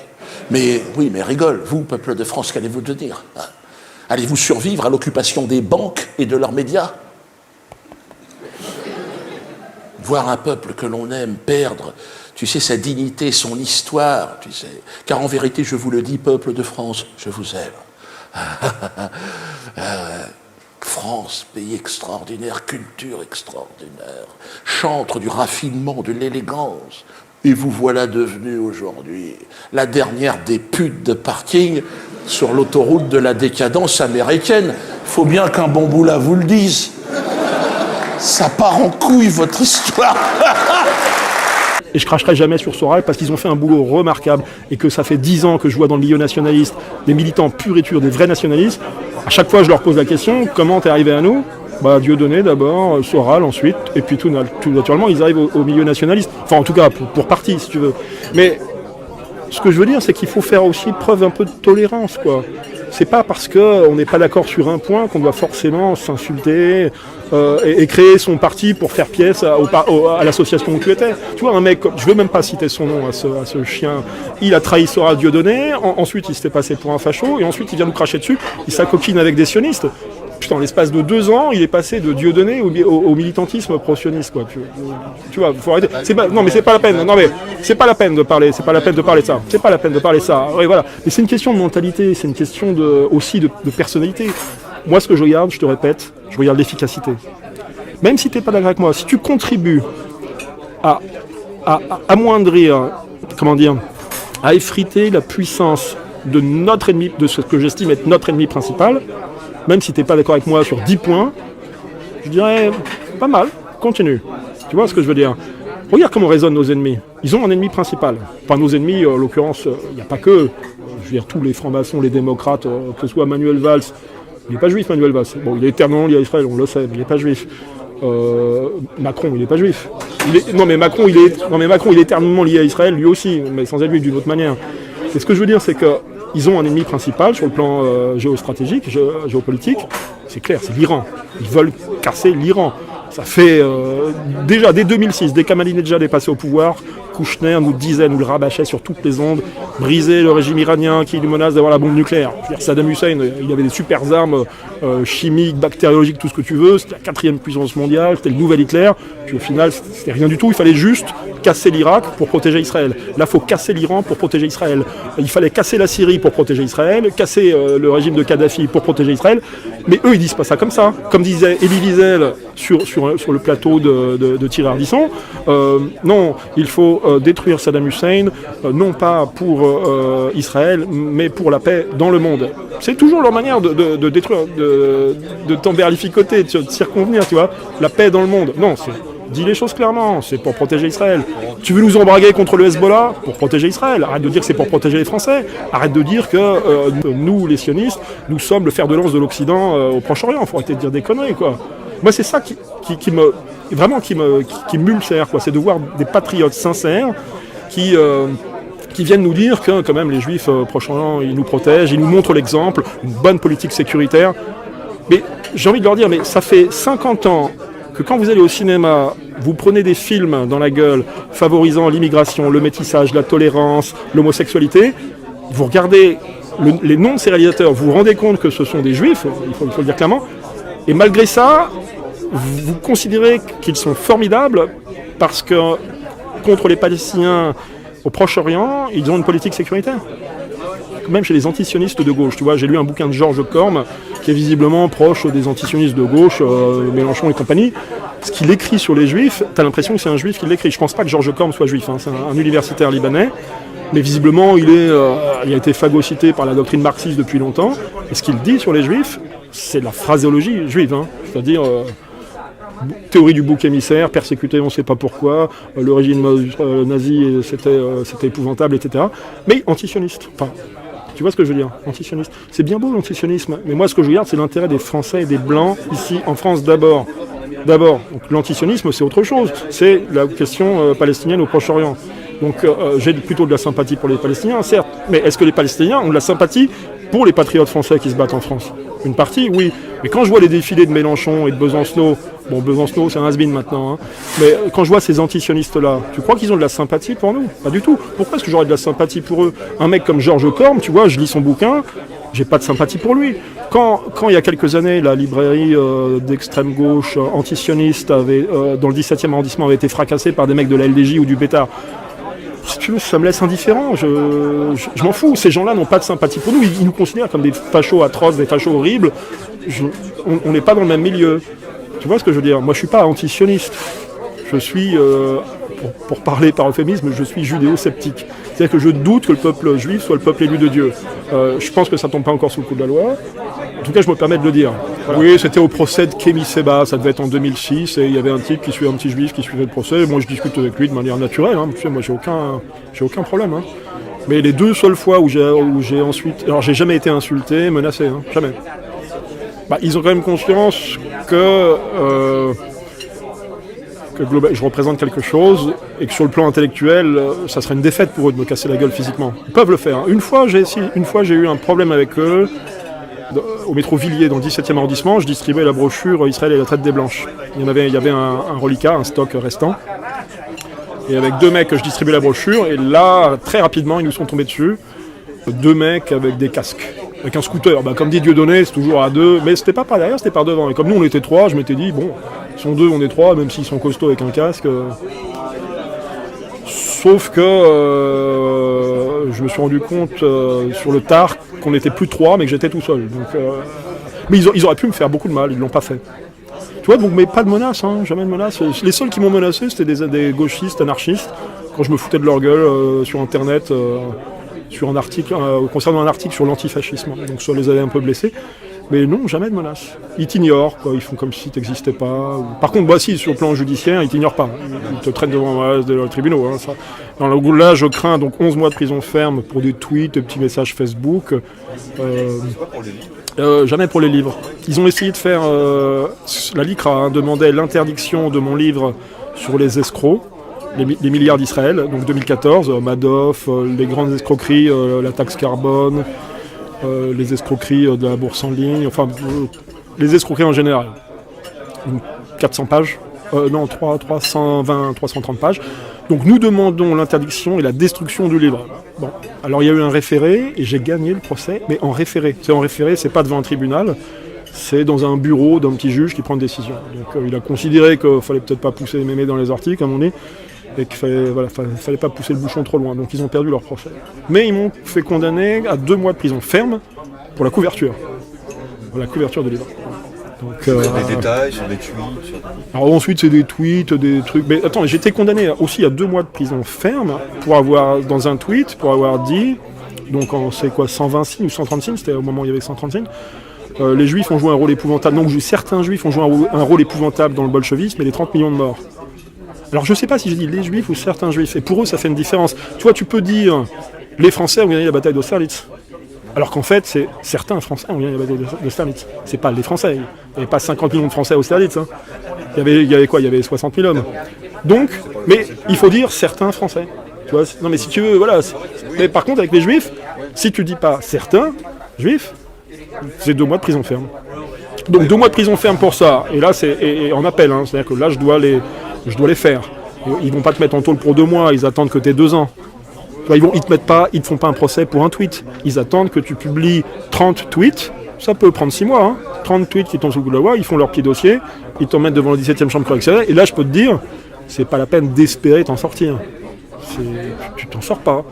Mais oui, mais rigole, vous, peuple de France, qu'allez-vous devenir ? Allez-vous survivre à l'occupation des banques et de leurs médias ? Voir un peuple que l'on aime perdre, tu sais, sa dignité, son histoire, tu sais. Car en vérité, je vous le dis, peuple de France, je vous aime. France, pays extraordinaire, culture extraordinaire, chantre du raffinement, de l'élégance. Et vous voilà devenu aujourd'hui la dernière des putes de parking sur l'autoroute de la décadence américaine. Faut bien qu'un bon boula vous le dise. Ça part en couille, votre histoire. Et je cracherai jamais sur Soral parce qu'ils ont fait un boulot remarquable et que ça fait 10 ans que je vois dans le milieu nationaliste des militants purs et durs, des vrais nationalistes. À chaque fois, je leur pose la question, comment t'es arrivé à nous ? Dieudonné d'abord, Soral ensuite, et puis tout naturellement, ils arrivent au milieu nationaliste. Enfin, en tout cas, pour partie, si tu veux. Mais ce que je veux dire, c'est qu'il faut faire aussi preuve un peu de tolérance, quoi. C'est pas parce qu'on n'est pas d'accord sur un point qu'on doit forcément s'insulter et créer son parti pour faire pièce à l'association où tu étais. Tu vois, un mec, je veux même pas citer son nom à ce chien, il a trahi Soral Dieudonné, ensuite il s'était passé pour un facho, et ensuite il vient nous cracher dessus, il s'acoquine avec des sionistes. Putain, en l'espace de 2 ans, il est passé de Dieudonné au militantisme pro-sioniste, quoi. Tu vois, faut arrêter. Non, mais c'est pas la peine. Non, mais c'est pas la peine de parler. C'est pas la peine de parler de ça. C'est pas la peine de parler de ça. Oui, voilà. Mais c'est une question de mentalité. C'est une question aussi de personnalité. Moi, ce que je regarde, je te répète, je regarde l'efficacité. Même si t'es pas d'accord avec moi, si tu contribues à amoindrir, à effriter la puissance de notre ennemi, de ce que j'estime être notre ennemi principal, même si tu n'es pas d'accord avec moi sur 10 points, je dirais pas mal, continue. Tu vois ce que je veux dire ? Regarde comment raisonnent nos ennemis. Ils ont un ennemi principal. Enfin, nos ennemis, en l'occurrence, il n'y a pas que. Je veux dire, tous les francs-maçons, les démocrates, que ce soit Manuel Valls. Il n'est pas juif, Manuel Valls. Bon, il est éternellement lié à Israël, on le sait, mais il n'est pas juif. Macron, il n'est pas juif. Macron, il est éternellement lié à Israël, lui aussi, mais sans être juif d'une autre manière. Et ce que je veux dire, c'est qu'ils ont un ennemi principal sur le plan géostratégique, géopolitique, c'est clair, c'est l'Iran. Ils veulent casser l'Iran. Ça fait déjà dès 2006, dès qu'Ahmadinejad est passé au pouvoir, Kouchner nous disait, nous le rabâchait sur toutes les ondes, briser le régime iranien qui lui menace d'avoir la bombe nucléaire. Je veux dire, Saddam Hussein, il avait des super armes chimiques, bactériologiques, tout ce que tu veux, c'était la 4e puissance mondiale, c'était le nouvel Hitler, puis au final, c'était rien du tout, il fallait juste casser l'Irak pour protéger Israël. Là, il faut casser l'Iran pour protéger Israël. Il fallait casser la Syrie pour protéger Israël, casser le régime de Kadhafi pour protéger Israël. Mais eux, ils disent pas ça comme ça. Comme disait Elie Wiesel sur le plateau de Thierry Ardisson, non, il faut détruire Saddam Hussein, non pas pour Israël, mais pour la paix dans le monde. C'est toujours leur manière de détruire, de t'enverlificoter, de circonvenir, tu vois. La paix dans le monde. Non, dis les choses clairement, c'est pour protéger Israël. Tu veux nous embraguer contre le Hezbollah? Pour protéger Israël. Arrête de dire que c'est pour protéger les Français. Arrête de dire que nous, les sionistes, nous sommes le fer de lance de l'Occident au Proche-Orient. Faut arrêter de dire des conneries, quoi. Moi, c'est ça qui m'ulcère, quoi. C'est de voir des patriotes sincères qui viennent nous dire que, quand même, les Juifs au Proche-Orient, ils nous protègent, ils nous montrent l'exemple, une bonne politique sécuritaire. Mais j'ai envie de leur dire, mais ça fait 50 ans que quand vous allez au cinéma, vous prenez des films dans la gueule favorisant l'immigration, le métissage, la tolérance, l'homosexualité, vous regardez les noms de ces réalisateurs, vous vous rendez compte que ce sont des juifs, il faut le dire clairement, et malgré ça, vous considérez qu'ils sont formidables parce que contre les Palestiniens au Proche-Orient, ils ont une politique sécuritaire. Même chez les antisionistes de gauche, tu vois, j'ai lu un bouquin de Georges Corme qui est visiblement proche des antisionistes de gauche, Mélenchon et compagnie. Ce qu'il écrit sur les juifs, t'as l'impression que c'est un juif qui l'écrit. Je pense pas que Georges Corme soit juif, hein. C'est un universitaire libanais, mais visiblement il a été phagocyté par la doctrine marxiste depuis longtemps. Et ce qu'il dit sur les juifs, c'est de la phraséologie juive, hein. C'est-à-dire théorie du bouc émissaire, persécuté on ne sait pas pourquoi, le régime nazi c'était épouvantable, etc. Mais antisioniste. Enfin, tu vois ce que je veux dire? Antisioniste. C'est bien beau l'antisionisme, mais moi ce que je regarde c'est l'intérêt des Français et des Blancs ici en France d'abord. Donc l'antisionisme c'est autre chose, c'est la question palestinienne au Proche-Orient. Donc j'ai plutôt de la sympathie pour les Palestiniens, certes, mais est-ce que les Palestiniens ont de la sympathie pour les patriotes français qui se battent en France? Une partie, oui. Mais quand je vois les défilés de Mélenchon et de Besancenot, bon, Besancenot, c'est un has-been maintenant, hein, mais quand je vois ces antisionistes-là, tu crois qu'ils ont de la sympathie pour nous? Pas du tout. Pourquoi est-ce que j'aurais de la sympathie pour eux? Un mec comme Georges Corme, tu vois, je lis son bouquin, j'ai pas de sympathie pour lui. Quand il y a quelques années, la librairie d'extrême gauche antisioniste dans le 17e arrondissement avait été fracassée par des mecs de la LDJ ou du Bétard, si tu veux, ça me laisse indifférent, je m'en fous, ces gens-là n'ont pas de sympathie pour nous, ils nous considèrent comme des fachos atroces, des fachos horribles, on n'est pas dans le même milieu, tu vois ce que je veux dire? Moi je suis pas antisioniste, je suis, pour parler par euphémisme, je suis judéo-sceptique, c'est-à-dire que je doute que le peuple juif soit le peuple élu de Dieu, je pense que ça tombe pas encore sous le coup de la loi, en tout cas je me permets de le dire. Voilà. Oui, c'était au procès de Kémy Séba, ça devait être en 2006, et il y avait un type un petit juif qui suivait le procès, et moi je discute avec lui de manière naturelle, hein, moi j'ai aucun problème. Hein. Mais les deux seules fois où j'ai ensuite... Alors j'ai jamais été insulté, menacé, hein, jamais. Ils ont quand même conscience que je représente quelque chose, et que sur le plan intellectuel, ça serait une défaite pour eux de me casser la gueule physiquement. Ils peuvent le faire. Hein. Une fois j'ai eu un problème avec eux, au métro Villiers, dans le 17e arrondissement, je distribuais la brochure Israël et la traite des Blanches. Il y avait un reliquat, un stock restant. Et avec deux mecs, je distribuais la brochure. Et là, très rapidement, ils nous sont tombés dessus. Deux mecs avec des casques, avec un scooter. Comme dit Dieudonné, c'est toujours à deux. Mais c'était pas par derrière, c'était par devant. Et comme nous, on était trois, je m'étais dit, bon, ils sont deux, on est trois, même s'ils sont costauds avec un casque. Sauf que je me suis rendu compte sur le tard qu'on n'était plus trois, mais que j'étais tout seul. Donc, mais ils auraient pu me faire beaucoup de mal, ils ne l'ont pas fait. Tu vois, donc, mais pas de menaces, hein, jamais de menaces. Les seuls qui m'ont menacé, c'était des gauchistes, anarchistes, quand je me foutais de leur gueule sur Internet, sur un article, concernant un article sur l'antifascisme. Donc ça les avait un peu blessés. Mais non, jamais de menaces. Ils t'ignorent, quoi. Ils font comme si tu n'existais pas. Par contre, si, sur le plan judiciaire, ils t'ignorent pas. Ils te traitent devant les tribunaux. Hein, ça. Là, je crains donc 11 mois de prison ferme pour des tweets, des petits messages Facebook. Jamais pour les livres. Ils ont essayé de faire... la LICRA demandait l'interdiction de mon livre sur les escrocs, les milliards d'Israël, donc 2014, Madoff, les grandes escroqueries, la taxe carbone... les escroqueries de la bourse en ligne, enfin, les escroqueries en général. 400 pages, 320, 330 pages. Donc nous demandons l'interdiction et la destruction du livre. Bon, alors il y a eu un référé et j'ai gagné le procès, mais en référé. C'est en référé, c'est pas devant un tribunal, c'est dans un bureau d'un petit juge qui prend une décision. Donc il a considéré qu'il fallait peut-être pas pousser les mémés dans les orties, comme on dit. et qu'il fallait pas pousser le bouchon trop loin. Donc ils ont perdu leur procès. Mais ils m'ont fait condamner à 2 mois de prison ferme pour la couverture. Pour la couverture de livre. Donc, des détails sur des tweets. Alors ensuite c'est des tweets, des trucs. Mais attends, j'ai été condamné aussi à 2 mois de prison ferme pour avoir, dans un tweet, pour avoir dit, donc c'est quoi, 120 signes ou 130 signes, c'était au moment où il y avait 130 signes, les juifs ont joué un rôle épouvantable. Donc certains juifs ont joué un rôle épouvantable dans le bolchevisme et les 30 millions de morts. Alors je sais pas si j'ai dit les juifs ou certains juifs, et pour eux ça fait une différence. Tu vois, tu peux dire les Français ont gagné la bataille d'Austerlitz. Alors qu'en fait, c'est certains Français ont gagné la bataille d'Austerlitz. C'est pas les Français. Il n'y avait pas 50 millions de Français à Austerlitz. Hein. Il y avait quoi ? Il y avait 60 000 hommes. Donc, mais il faut dire certains Français. Tu vois, non mais si tu veux, voilà. Mais par contre, avec les Juifs, si tu dis pas certains Juifs, c'est 2 mois de prison ferme. Donc 2 mois de prison ferme pour ça. Et là, c'est en appel. Hein. C'est-à-dire que là, je dois les faire. Ils vont pas te mettre en tôle pour 2 mois. Ils attendent que tu aies 2 ans. Ils te font pas un procès pour un tweet. Ils attendent que tu publies 30 tweets. Ça peut prendre 6 mois. Hein. 30 tweets qui tombent sous le coup de la loi. Ils font leur petit dossier. Ils t'en mettent devant la 17e chambre correctionnelle. Et là, je peux te dire, c'est pas la peine d'espérer t'en sortir. Tu t'en sors pas.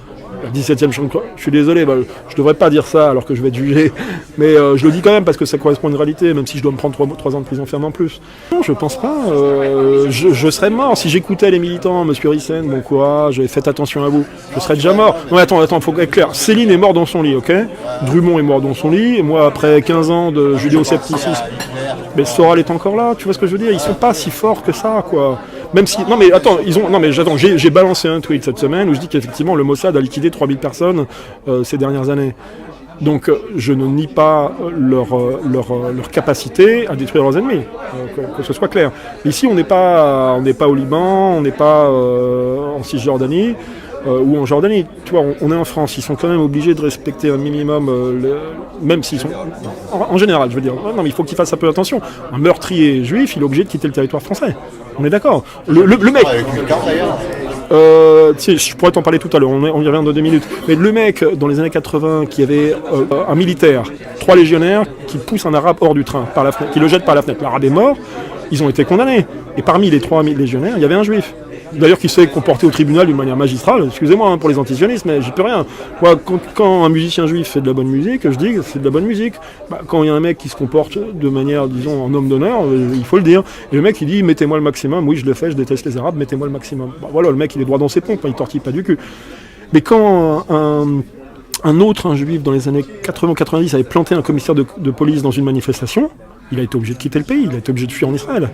La 17e chambre, je suis désolé, je devrais pas dire ça alors que je vais être jugé, mais je le dis quand même parce que ça correspond à une réalité, même si je dois me prendre 3 ans de prison ferme en plus. Non, je pense pas, je serais mort si j'écoutais les militants, monsieur Rissen, bon courage, faites attention à vous, je serais déjà mort. Non mais attends, faut être clair, Céline est mort dans son lit, ok ? Drummond est mort dans son lit, et moi après 15 ans de judéo-scepticisme, mais Soral est encore là, tu vois ce que je veux dire ? Ils sont pas si forts que ça, quoi. Même si... Non mais attends, j'ai balancé un tweet cette semaine où je dis qu'effectivement le Mossad a liquidé 3000 personnes ces dernières années. Donc je ne nie pas leur capacité à détruire leurs ennemis, que ce soit clair. Ici on n'est pas au Liban, on n'est pas en Cisjordanie ou en Jordanie. Tu vois, on est en France, ils sont quand même obligés de respecter un minimum, même s'ils sont... En général, je veux dire. Non mais il faut qu'ils fassent un peu attention. Un meurtrier juif, il est obligé de quitter le territoire français. On est d'accord. Le mec... je pourrais t'en parler tout à l'heure, on y revient dans 2 minutes. Mais le mec, dans les années 80, qui avait un militaire, 3 légionnaires, qui poussent un arabe hors du train, par la fenêtre, qui le jette par la fenêtre. L'arabe est mort, ils ont été condamnés. Et parmi les 3 légionnaires, il y avait un juif. D'ailleurs, qui s'est comporté au tribunal d'une manière magistrale. Excusez-moi pour les antisionistes, mais j'y peux rien. Moi, quand un musicien juif fait de la bonne musique, je dis que c'est de la bonne musique. Quand il y a un mec qui se comporte de manière, disons, en homme d'honneur, il faut le dire. Et le mec, il dit, mettez-moi le maximum. Oui, je le fais, je déteste les Arabes, mettez-moi le maximum. Voilà, le mec, il est droit dans ses pompes, il tortille pas du cul. Mais quand un juif, dans les années 80-90, avait planté un commissaire de police dans une manifestation, il a été obligé de quitter le pays, il a été obligé de fuir en Israël.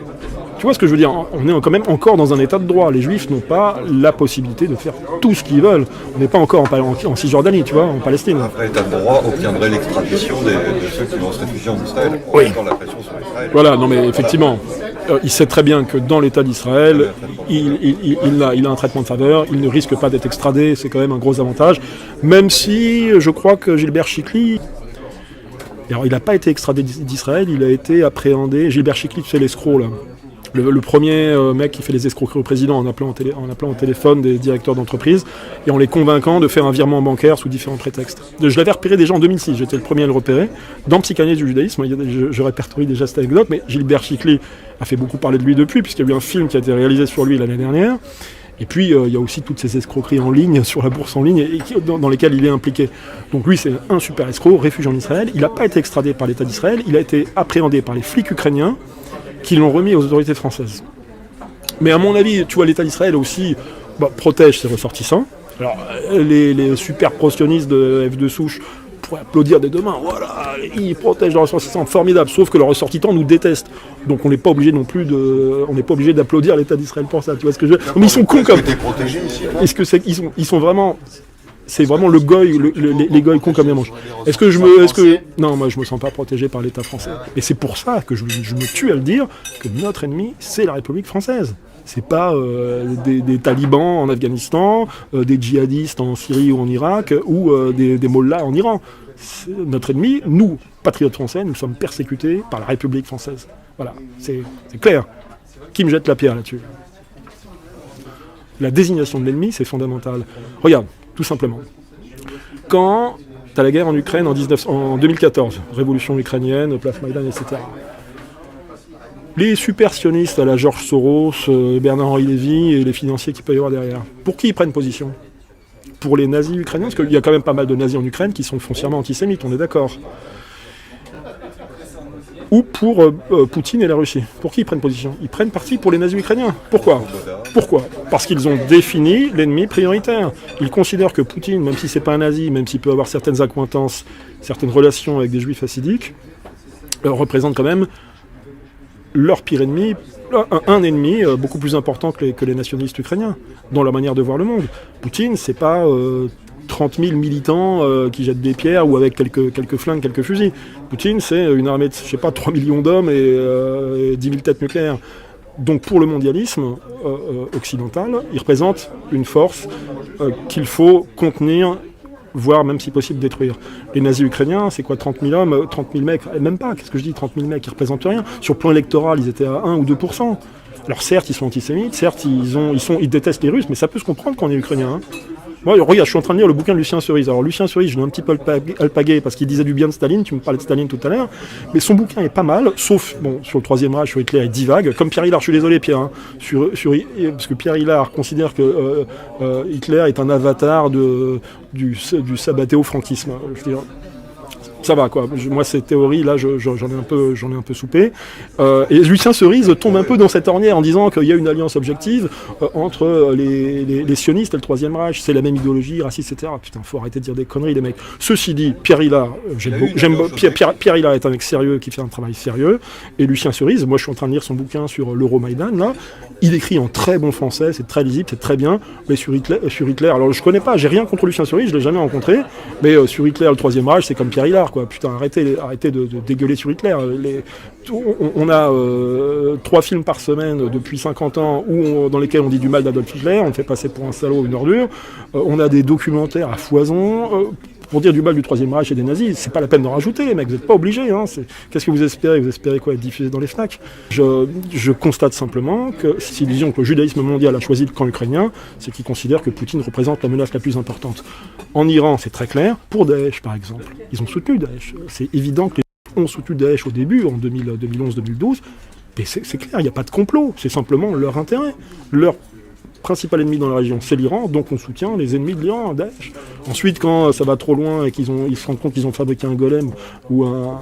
Tu vois ce que je veux dire ? On est quand même encore dans un état de droit. Les Juifs n'ont pas la possibilité de faire tout ce qu'ils veulent. On n'est pas encore en Cisjordanie, tu vois, en Palestine. Un vrai état de droit obtiendrait l'extradition de ceux qui vont se réfugier en Israël. Oui. La pression sur Israël. Voilà, non mais effectivement, il sait très bien que dans l'État d'Israël, il a un traitement de faveur, il ne risque pas d'être extradé, c'est quand même un gros avantage. Même si je crois que Gilbert Chikli... Alors il n'a pas été extradé d'Israël, il a été appréhendé. Gilbert Chikli, tu sais, l'escroc là. Le premier mec qui fait les escroqueries au président en appelant au téléphone des directeurs d'entreprise et en les convainquant de faire un virement bancaire sous différents prétextes. Je l'avais repéré déjà en 2006, j'étais le premier à le repérer. Dans Psychanalyse du judaïsme, je répertorie déjà cette anecdote, mais Gilbert Chikli a fait beaucoup parler de lui depuis, puisqu'il y a eu un film qui a été réalisé sur lui l'année dernière. Et puis, il y a aussi toutes ces escroqueries en ligne, sur la bourse en ligne, dans lesquelles il est impliqué. Donc lui, c'est un super escroc, réfugié en Israël. Il n'a pas été extradé par l'État d'Israël, il a été appréhendé par les flics ukrainiens, qui l'ont remis aux autorités françaises. Mais à mon avis, tu vois, l'État d'Israël aussi protège ses ressortissants. Alors, les super pro-sionistes de F de souche pourraient applaudir des deux mains. Voilà, ils protègent leurs ressortissants, formidable. Sauf que leurs ressortissants nous détestent. Donc on n'est pas obligé non plus on n'est pas obligé d'applaudir l'État d'Israël pour ça. Tu vois ce que je veux dire ? Mais ils sont cons comme. Est-ce que ils sont vraiment. C'est vraiment le goy, les goys cons comme les manches. Non, moi je me sens pas protégé par l'État français. Et c'est pour ça que je me tue à le dire que notre ennemi, c'est la République française. C'est pas des talibans en Afghanistan, des djihadistes en Syrie ou en Irak, ou des mollahs en Iran. Notre ennemi, nous, patriotes français, nous sommes persécutés par la République française. Voilà, c'est clair. Qui me jette la pierre là-dessus ? La désignation de l'ennemi, c'est fondamental. Regarde. Tout simplement. Quand tu as la guerre en Ukraine en 2014, révolution ukrainienne, place Maïdan, etc. Les super sionistes à la George Soros, Bernard-Henri Lévy et les financiers qu'il peut y avoir derrière. Pour qui ils prennent position ? Pour les nazis ukrainiens, parce qu'il y a quand même pas mal de nazis en Ukraine qui sont foncièrement antisémites, on est d'accord. Ou pour Poutine et la Russie. Pour qui ils prennent position ? Ils prennent parti pour les nazis ukrainiens. Pourquoi ? Parce qu'ils ont défini l'ennemi prioritaire. Ils considèrent que Poutine, même si c'est pas un nazi, même s'il peut avoir certaines accointances, certaines relations avec des juifs hassidiques, représente quand même leur pire ennemi, un ennemi beaucoup plus important que les nationalistes ukrainiens, dans leur manière de voir le monde. Poutine, c'est pas 30 000 militants qui jettent des pierres ou avec quelques flingues, quelques fusils. Poutine, c'est une armée de, 3 millions d'hommes et 10 000 têtes nucléaires. Donc pour le mondialisme occidental, il représente une force qu'il faut contenir, voire même si possible détruire. Les nazis ukrainiens, c'est quoi, 30 000 hommes, 30 000 mecs, même pas, qu'est-ce que je dis, 30 000 mecs, ils représentent rien. Sur le plan électoral, ils étaient à 1 ou 2%. Alors certes, ils sont antisémites, certes, ils détestent les Russes, mais ça peut se comprendre quand on est ukrainien. Moi, regarde, je suis en train de lire le bouquin de Lucien Cerise. Alors Lucien Cerise, je l'ai un petit peu alpagué parce qu'il disait du bien de Staline, tu me parlais de Staline tout à l'heure, mais son bouquin est pas mal, sauf, sur le Troisième Reich, sur Hitler, il divague, comme Pierre Hillard, je suis désolé Pierre, parce que Pierre Hillard considère que Hitler est un avatar du sabbatéo-franquisme. Je veux dire, ça va quoi. Moi ces théories là j'en ai un peu soupé. Et Lucien Cerise tombe un peu dans cette ornière en disant qu'il y a une alliance objective entre les sionistes et le Troisième Reich. C'est la même idéologie, raciste, etc. Putain, faut arrêter de dire des conneries les mecs. Ceci dit, Pierre Hillard, Pierre Hillard est un mec sérieux qui fait un travail sérieux. Et Lucien Cerise, moi je suis en train de lire son bouquin sur l'Euromaïdan là. Il écrit en très bon français, c'est très lisible, c'est très bien. Mais sur Hitler, alors je connais pas, j'ai rien contre Lucien Cerise, je l'ai jamais rencontré. Mais sur Hitler, le Troisième Reich, c'est comme Pierre Hillard. Putain, arrêtez de dégueuler sur Hitler. On a 3 films par semaine depuis 50 ans dans lesquels on dit du mal d'Adolf Hitler, on le fait passer pour un salaud ou une ordure. On a des documentaires à foison pour dire du mal du Troisième Reich et des nazis. C'est pas la peine d'en rajouter, les mecs, vous n'êtes pas obligés. Qu'est-ce que vous espérez ? Vous espérez quoi, être diffusé dans les FNAC ? Je constate simplement que si disons que le judaïsme mondial a choisi le camp ukrainien, c'est qu'il considère que Poutine représente la menace la plus importante. En Iran, c'est très clair. Pour Daesh, par exemple, ils ont soutenu Daesh. C'est évident que les ont soutenu Daesh au début, en 2011-2012. Mais c'est clair, il n'y a pas de complot. C'est simplement leur intérêt. Leur principal ennemi dans la région, c'est l'Iran, donc on soutient les ennemis de l'Iran, Daesh. Ensuite, quand ça va trop loin et qu'ils se rendent compte qu'ils ont fabriqué un golem ou un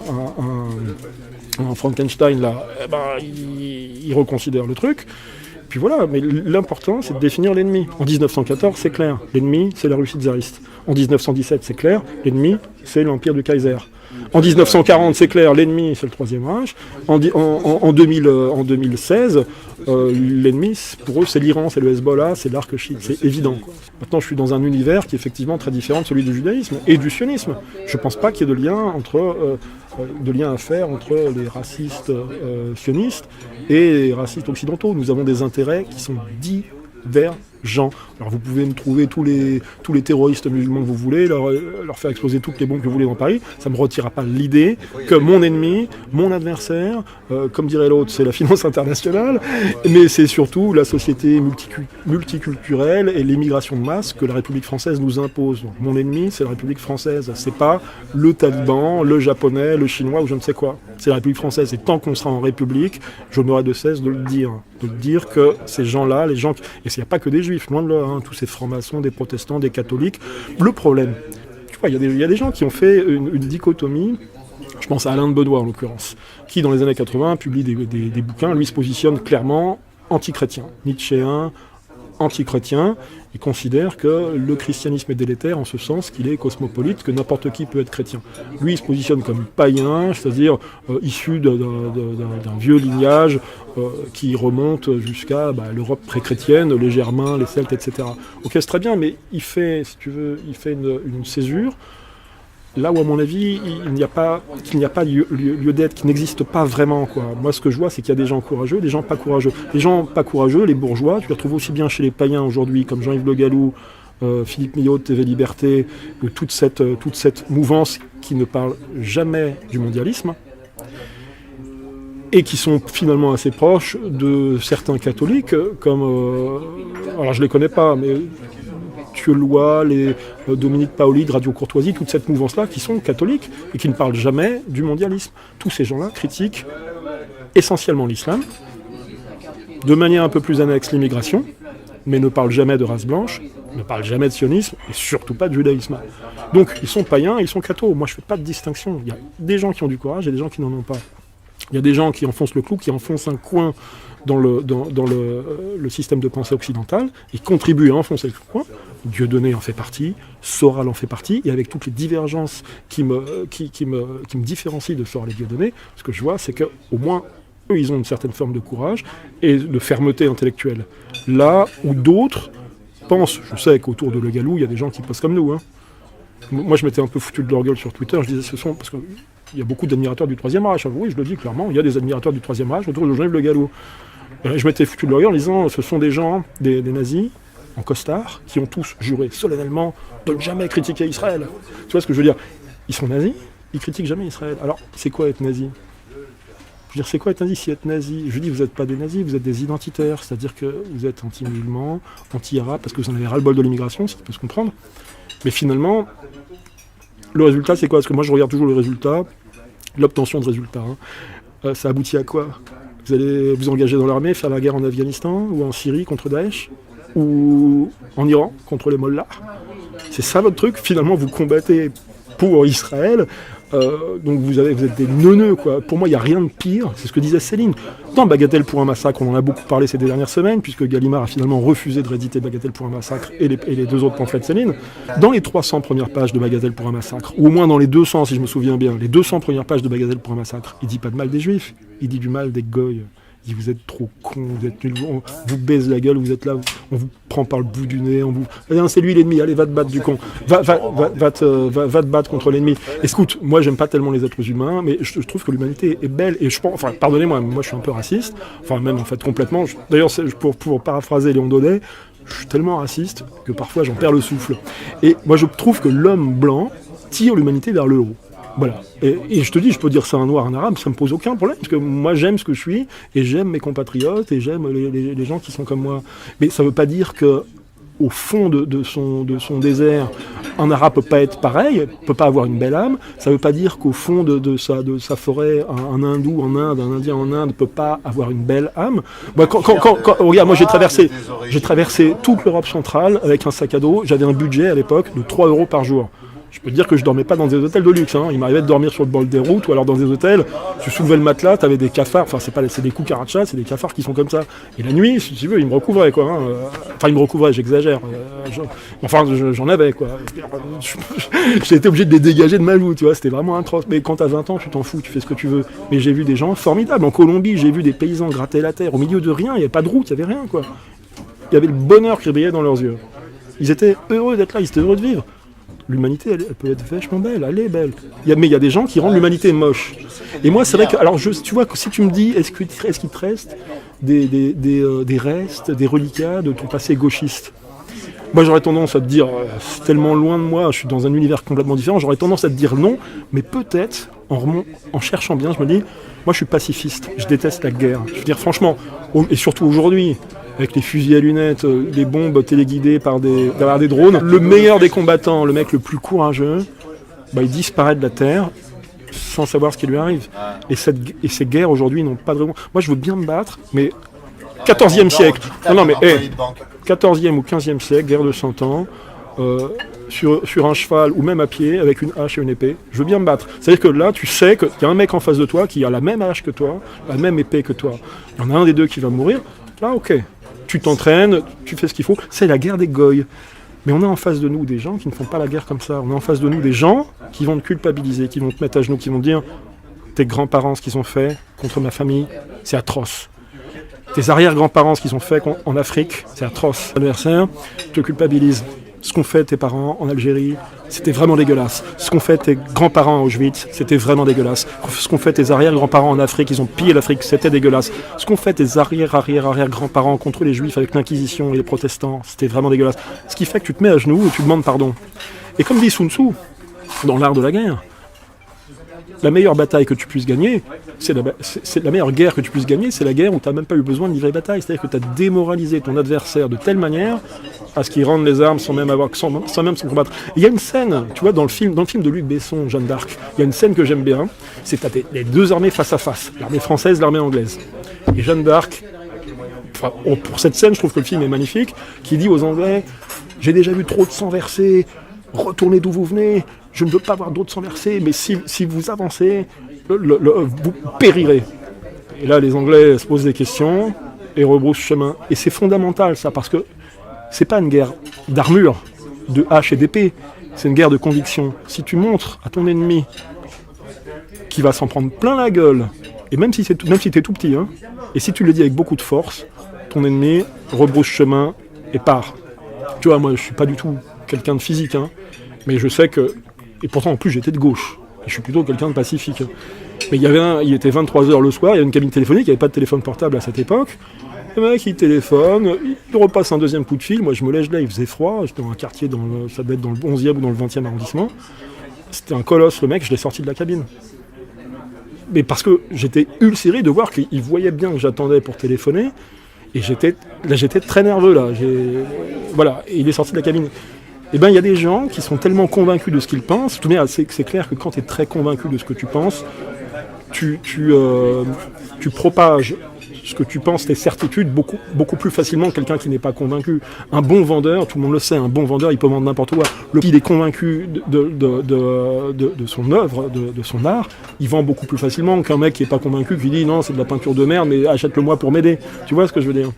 Frankenstein, là, ils reconsidèrent le truc. Puis voilà, mais l'important, c'est de définir l'ennemi. En 1914, c'est clair, l'ennemi, c'est la Russie tsariste. En 1917, c'est clair, l'ennemi, c'est l'Empire du Kaiser. En 1940, c'est clair, l'ennemi, c'est le Troisième Reich. En 2016, l'ennemi, pour eux, c'est l'Iran, c'est le Hezbollah, c'est l'arc chiite, c'est évident. Maintenant, je suis dans un univers qui est effectivement très différent de celui du judaïsme et du sionisme. Je ne pense pas qu'il y ait de lien à faire entre les racistes sionistes et les racistes occidentaux. Nous avons des intérêts qui sont divergents. Alors vous pouvez me trouver tous les terroristes musulmans que vous voulez, leur faire exploser toutes les bombes que vous voulez dans Paris, ça ne me retirera pas l'idée que mon ennemi, mon adversaire, comme dirait l'autre, c'est la finance internationale, mais c'est surtout la société multiculturelle et l'immigration de masse que la République française nous impose. Donc, mon ennemi, c'est la République française, c'est pas le taliban, le japonais, le chinois ou je ne sais quoi. C'est la République française, et tant qu'on sera en République, je n'aurai de cesse de le dire que ces gens-là, et il n'y a pas que des juifs, loin de là, tous ces francs-maçons, des protestants, des catholiques. Le problème, tu vois, il y a des gens qui ont fait une dichotomie, je pense à Alain de Benoît en l'occurrence, qui dans les années 80 publie des bouquins, lui se positionne clairement anti-chrétien, nietzschéen, anti-chrétien, il considère que le christianisme est délétère en ce sens qu'il est cosmopolite, que n'importe qui peut être chrétien. Lui, il se positionne comme païen, c'est-à-dire issu d'un vieux lignage qui remonte jusqu'à l'Europe pré-chrétienne, les Germains, les Celtes, etc. Ok, c'est très bien, mais il fait, si tu veux, une césure, là où, à mon avis, qu'il n'y a pas lieu d'être, qui n'existe pas vraiment, quoi. Moi, ce que je vois, c'est qu'il y a des gens courageux, des gens pas courageux. Les gens pas courageux, les bourgeois, tu les retrouves aussi bien chez les païens aujourd'hui, comme Jean-Yves Le Gallou, Philippe Millot de TV Liberté, toute cette mouvance qui ne parle jamais du mondialisme, et qui sont finalement assez proches de certains catholiques, comme... alors, je les connais pas, mais... Thieulois, les Dominique Paoli de Radio Courtoisie, toute cette mouvance-là qui sont catholiques et qui ne parlent jamais du mondialisme. Tous ces gens-là critiquent essentiellement l'islam, de manière un peu plus annexe l'immigration, mais ne parle jamais de race blanche, ne parle jamais de sionisme, et surtout pas de judaïsme. Donc ils sont païens, ils sont cathos. Moi je fais pas de distinction. Il y a des gens qui ont du courage et des gens qui n'en ont pas. Il y a des gens qui enfoncent le clou, qui enfoncent un coin dans le système de pensée occidental, et contribuent à enfoncer le coin. Dieudonné en fait partie, Soral en fait partie, et avec toutes les divergences qui me différencient de Soral et Dieudonné, ce que je vois, c'est qu'au moins, eux, ils ont une certaine forme de courage et de fermeté intellectuelle. Là où d'autres pensent, je sais qu'autour de Le Gallou, il y a des gens qui pensent comme nous. Hein. Moi, je m'étais un peu foutu de leur gueule sur Twitter, je disais, parce qu'il y a beaucoup d'admirateurs du Troisième Reich. Oui, je le dis clairement, il y a des admirateurs du Troisième Reich autour de Jean-Yves Le Gallou. Je m'étais foutu de leur gueule en disant, ce sont des gens, des nazis, en costard, qui ont tous juré solennellement de ne jamais critiquer Israël. Tu vois ce que je veux dire? Ils sont nazis, ils critiquent jamais Israël. Alors, c'est quoi être nazi? Je veux dire, c'est quoi être nazi si être nazi? Je dis, vous n'êtes pas des nazis, vous êtes des identitaires, c'est-à-dire que vous êtes anti-musulmans, anti-arabes, parce que vous en avez ras-le-bol de l'immigration, ce qui peut se comprendre. Mais finalement, le résultat, c'est quoi? Parce que moi, je regarde toujours le résultat, l'obtention de résultats. Hein. Ça aboutit à quoi? Vous allez vous engager dans l'armée, faire la guerre en Afghanistan, ou en Syrie contre Daesh, ou en Iran contre les mollahs. C'est ça votre truc? Finalement, vous combattez pour Israël. Donc vous êtes des neuneux, quoi. Pour moi, il n'y a rien de pire, c'est ce que disait Céline. Dans Bagatelle pour un massacre, on en a beaucoup parlé ces dernières semaines, puisque Gallimard a finalement refusé de rééditer Bagatelle pour un massacre et les deux autres pamphlets de Céline. Dans les 300 premières pages de Bagatelle pour un massacre, ou au moins dans les 200, si je me souviens bien, les 200 premières pages de Bagatelle pour un massacre, il dit pas de mal des Juifs, il dit du mal des goy. Il dit, vous êtes trop cons, vous êtes nuls, on vous baise la gueule, vous êtes là, on vous prend par le bout du nez, c'est lui l'ennemi, allez, va te battre du con, va te battre contre l'ennemi. Écoute, moi j'aime pas tellement les êtres humains, mais je trouve que l'humanité est belle, et je pense, enfin, pardonnez-moi, moi je suis un peu raciste, enfin même en fait complètement, d'ailleurs pour paraphraser Léon Daudet, je suis tellement raciste que parfois j'en perds le souffle. Et moi je trouve que l'homme blanc tire l'humanité vers le haut. Voilà. Et je te dis, je peux dire ça à un noir, un arabe, ça me pose aucun problème, parce que moi j'aime ce que je suis, et j'aime mes compatriotes, et j'aime les gens qui sont comme moi. Mais ça veut pas dire que au fond de son désert, un arabe peut pas être pareil, peut pas avoir une belle âme. Ça veut pas dire qu'au fond de sa forêt, un hindou en Inde, un indien en Inde peut pas avoir une belle âme. Moi, regarde, moi j'ai traversé toute l'Europe centrale avec un sac à dos. J'avais un budget à l'époque de 3 € par jour. Je peux te dire que je dormais pas dans des hôtels de luxe. Hein. Il m'arrivait de dormir sur le bord des routes ou alors dans des hôtels. Tu soulevais le matelas, tu avais des cafards. Enfin, c'est des cucarachas, c'est des cafards qui sont comme ça. Et la nuit, si tu veux, ils me recouvraient, quoi. Hein. Enfin, ils me recouvraient, j'exagère. J'en avais, quoi. J'ai été obligé de les dégager de ma joue, tu vois. C'était vraiment atroce. Mais quand t'as 20 ans, tu t'en fous, tu fais ce que tu veux. Mais j'ai vu des gens formidables. En Colombie, j'ai vu des paysans gratter la terre au milieu de rien. Il n'y avait pas de route, il n'y avait rien, quoi. Il y avait le bonheur qui brillait dans leurs yeux. Ils étaient heureux d'être là, ils étaient heureux de vivre. L'humanité, elle peut être vachement belle, elle est belle. Mais il y a des gens qui rendent l'humanité moche. Et moi, c'est vrai que, alors, tu vois, si tu me dis, est-ce qu'il te reste des restes, des reliquats de ton passé gauchiste? Moi, j'aurais tendance à te dire, c'est tellement loin de moi, je suis dans un univers complètement différent, j'aurais tendance à te dire non, mais peut-être, en cherchant bien, je me dis, moi, je suis pacifiste, je déteste la guerre. Je veux dire, franchement, et surtout aujourd'hui, avec les fusils à lunettes, les bombes téléguidées derrière des drones. Le meilleur des combattants, le mec le plus courageux, il disparaît de la Terre sans savoir ce qui lui arrive. Et ces guerres aujourd'hui n'ont pas de raison. Moi je veux bien me battre, mais 14e siècle. Non mais 14e ou 15e siècle, guerre de 100 ans, sur un cheval ou même à pied, avec une hache et une épée, je veux bien me battre. C'est-à-dire que là, tu sais qu'il y a un mec en face de toi qui a la même hache que toi, la même épée que toi. Il y en a un des deux qui va mourir. Là, ok. Tu t'entraînes, tu fais ce qu'il faut. C'est la guerre des goy. Mais on a en face de nous des gens qui ne font pas la guerre comme ça. On a en face de nous des gens qui vont te culpabiliser, qui vont te mettre à genoux, qui vont te dire « Tes grands-parents, ce qu'ils ont fait contre ma famille, c'est atroce. Tes arrière-grands-parents, ce qu'ils ont fait en Afrique, c'est atroce. L'adversaire te culpabilise. Ce qu'ont fait tes parents en Algérie, c'était vraiment dégueulasse. Ce qu'ont fait tes grands-parents à Auschwitz, c'était vraiment dégueulasse. Ce qu'ont fait tes arrière-grands-parents en Afrique, ils ont pillé l'Afrique, c'était dégueulasse. Ce qu'ont fait tes arrière-grands-parents contre les Juifs avec l'Inquisition et les protestants, c'était vraiment dégueulasse. Ce qui fait que tu te mets à genoux et tu demandes pardon. Et comme dit Sun Tzu, dans l'art de la guerre, la meilleure bataille que tu puisses gagner, c'est la meilleure guerre que tu puisses gagner, c'est la guerre où tu n'as même pas eu besoin de livrer bataille. C'est-à-dire que tu as démoralisé ton adversaire de telle manière à ce qu'ils rendent les armes sans même se combattre. Il y a une scène, tu vois, dans le film de Luc Besson, Jeanne d'Arc, il y a une scène que j'aime bien, c'est que t'as les deux armées face à face, l'armée française, l'armée anglaise. Et Jeanne d'Arc, pour cette scène, je trouve que le film est magnifique, qui dit aux Anglais, j'ai déjà vu trop de sang versé, retournez d'où vous venez, je ne veux pas voir d'autres sang versé, mais si vous avancez, vous périrez. Et là, les Anglais se posent des questions et rebroussent chemin. Et c'est fondamental, ça, parce que c'est pas une guerre d'armure, de hache et d'épée, c'est une guerre de conviction. Si tu montres à ton ennemi qui va s'en prendre plein la gueule, et même si t'es tout petit, hein, et si tu le dis avec beaucoup de force, ton ennemi rebrousse chemin et part. Tu vois, moi, je suis pas du tout quelqu'un de physique, hein, mais je sais que... Et pourtant, en plus, j'étais de gauche. Et je suis plutôt quelqu'un de pacifique. Mais il était 23h le soir, il y avait une cabine téléphonique, il n'y avait pas de téléphone portable à cette époque. Le mec, il téléphone, il repasse un deuxième coup de fil. Moi, je me lève là, il faisait froid. J'étais dans un quartier, ça devait être dans le 11e ou dans le 20e arrondissement. C'était un colosse, le mec, je l'ai sorti de la cabine. Mais parce que j'étais ulcéré de voir qu'il voyait bien que j'attendais pour téléphoner. Et j'étais très nerveux, là. Voilà, et il est sorti de la cabine. Eh bien, il y a des gens qui sont tellement convaincus de ce qu'ils pensent. Tout de même, c'est clair que quand tu es très convaincu de ce que tu penses, tu propages ce que tu penses, tes certitudes, beaucoup plus facilement que quelqu'un qui n'est pas convaincu. Un bon vendeur, tout le monde le sait, un bon vendeur, il peut vendre n'importe quoi. Il est convaincu de son œuvre, de son art, il vend beaucoup plus facilement qu'un mec qui n'est pas convaincu, qui dit non, c'est de la peinture de merde, mais achète-le moi pour m'aider. Tu vois ce que je veux dire ?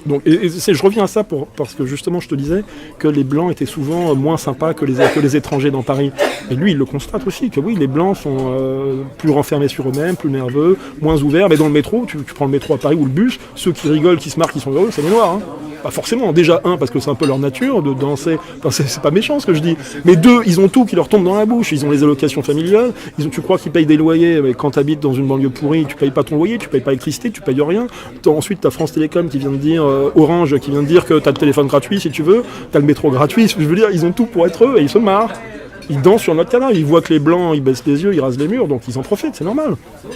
Donc, je reviens à ça parce que justement je te disais que les Blancs étaient souvent moins sympas que les étrangers dans Paris. Et lui il le constate aussi, que oui, les Blancs sont plus renfermés sur eux-mêmes, plus nerveux, moins ouverts. Mais dans le métro, tu prends le métro à Paris ou le bus, ceux qui rigolent, qui se marquent, qui sont heureux, c'est les Noirs. Hein. Pas forcément, déjà parce que c'est un peu leur nature de danser, enfin, c'est pas méchant ce que je dis, mais deux, ils ont tout qui leur tombe dans la bouche, ils ont les allocations familiales, tu crois qu'ils payent des loyers, mais quand t'habites dans une banlieue pourrie, tu payes pas ton loyer, tu payes pas l'électricité, tu payes rien. Ensuite t'as France Télécom qui vient de dire, Orange qui vient de dire que t'as le téléphone gratuit si tu veux, t'as le métro gratuit, je veux dire, ils ont tout pour être eux et ils se marrent. Ils dansent sur notre canal, ils voient que les Blancs, ils baissent les yeux, ils rasent les murs, donc ils en profitent, c'est normal.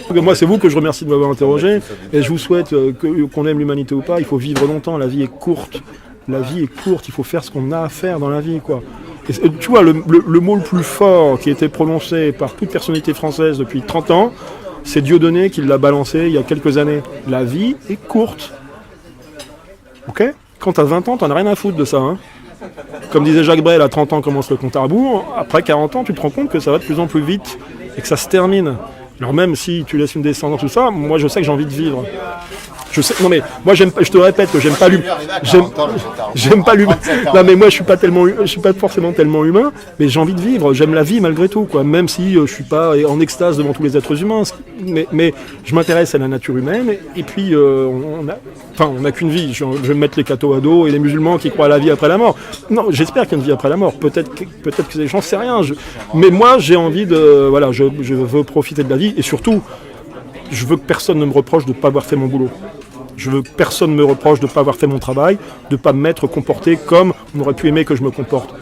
Moi, c'est vous que je remercie de m'avoir interrogé, et je vous souhaite qu'on aime l'humanité ou pas, il faut vivre longtemps, la vie est courte. La vie est courte, il faut faire ce qu'on a à faire dans la vie, quoi. Et, tu vois, le mot le plus fort qui a été prononcé par toute personnalité française depuis 30 ans, c'est Dieudonné qui l'a balancé il y a quelques années. La vie est courte. Ok ? Quand t'as 20 ans, t'en as rien à foutre de ça, hein. Comme disait Jacques Brel, à 30 ans commence le compte à rebours, après 40 ans, tu te rends compte que ça va de plus en plus vite et que ça se termine. Alors même si tu laisses une descendance, tout ça, moi je sais que j'ai envie de vivre. Je sais, non mais moi je te répète que j'aime pas l'humain. Non mais moi je suis pas forcément tellement humain, mais j'ai envie de vivre, j'aime la vie malgré tout, quoi. Même si je suis pas en extase devant tous les êtres humains, mais je m'intéresse à la nature humaine et puis on n'a qu'une vie. Je vais me mettre les cathos à dos et les musulmans qui croient à la vie après la mort. Non, j'espère qu'il y a une vie après la mort. Peut-être que c'est, j'en sais rien. Mais moi j'ai envie de, voilà, je veux profiter de la vie et surtout je veux que personne ne me reproche de ne pas avoir fait mon boulot. Je veux que personne ne me reproche de ne pas avoir fait mon travail, de ne pas m'être comporté comme on aurait pu aimer que je me comporte.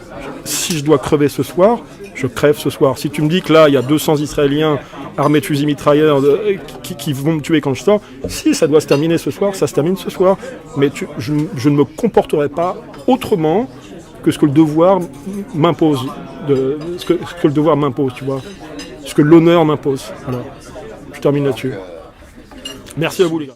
Si je dois crever ce soir, je crève ce soir. Si tu me dis que là, il y a 200 Israéliens armés de fusils mitrailleurs qui vont me tuer quand je sors, si ça doit se terminer ce soir, ça se termine ce soir. Mais je ne me comporterai pas autrement que ce que le devoir m'impose. Ce que le devoir m'impose, tu vois. Ce que l'honneur m'impose. Voilà. Je termine là-dessus. Merci à vous, les gars.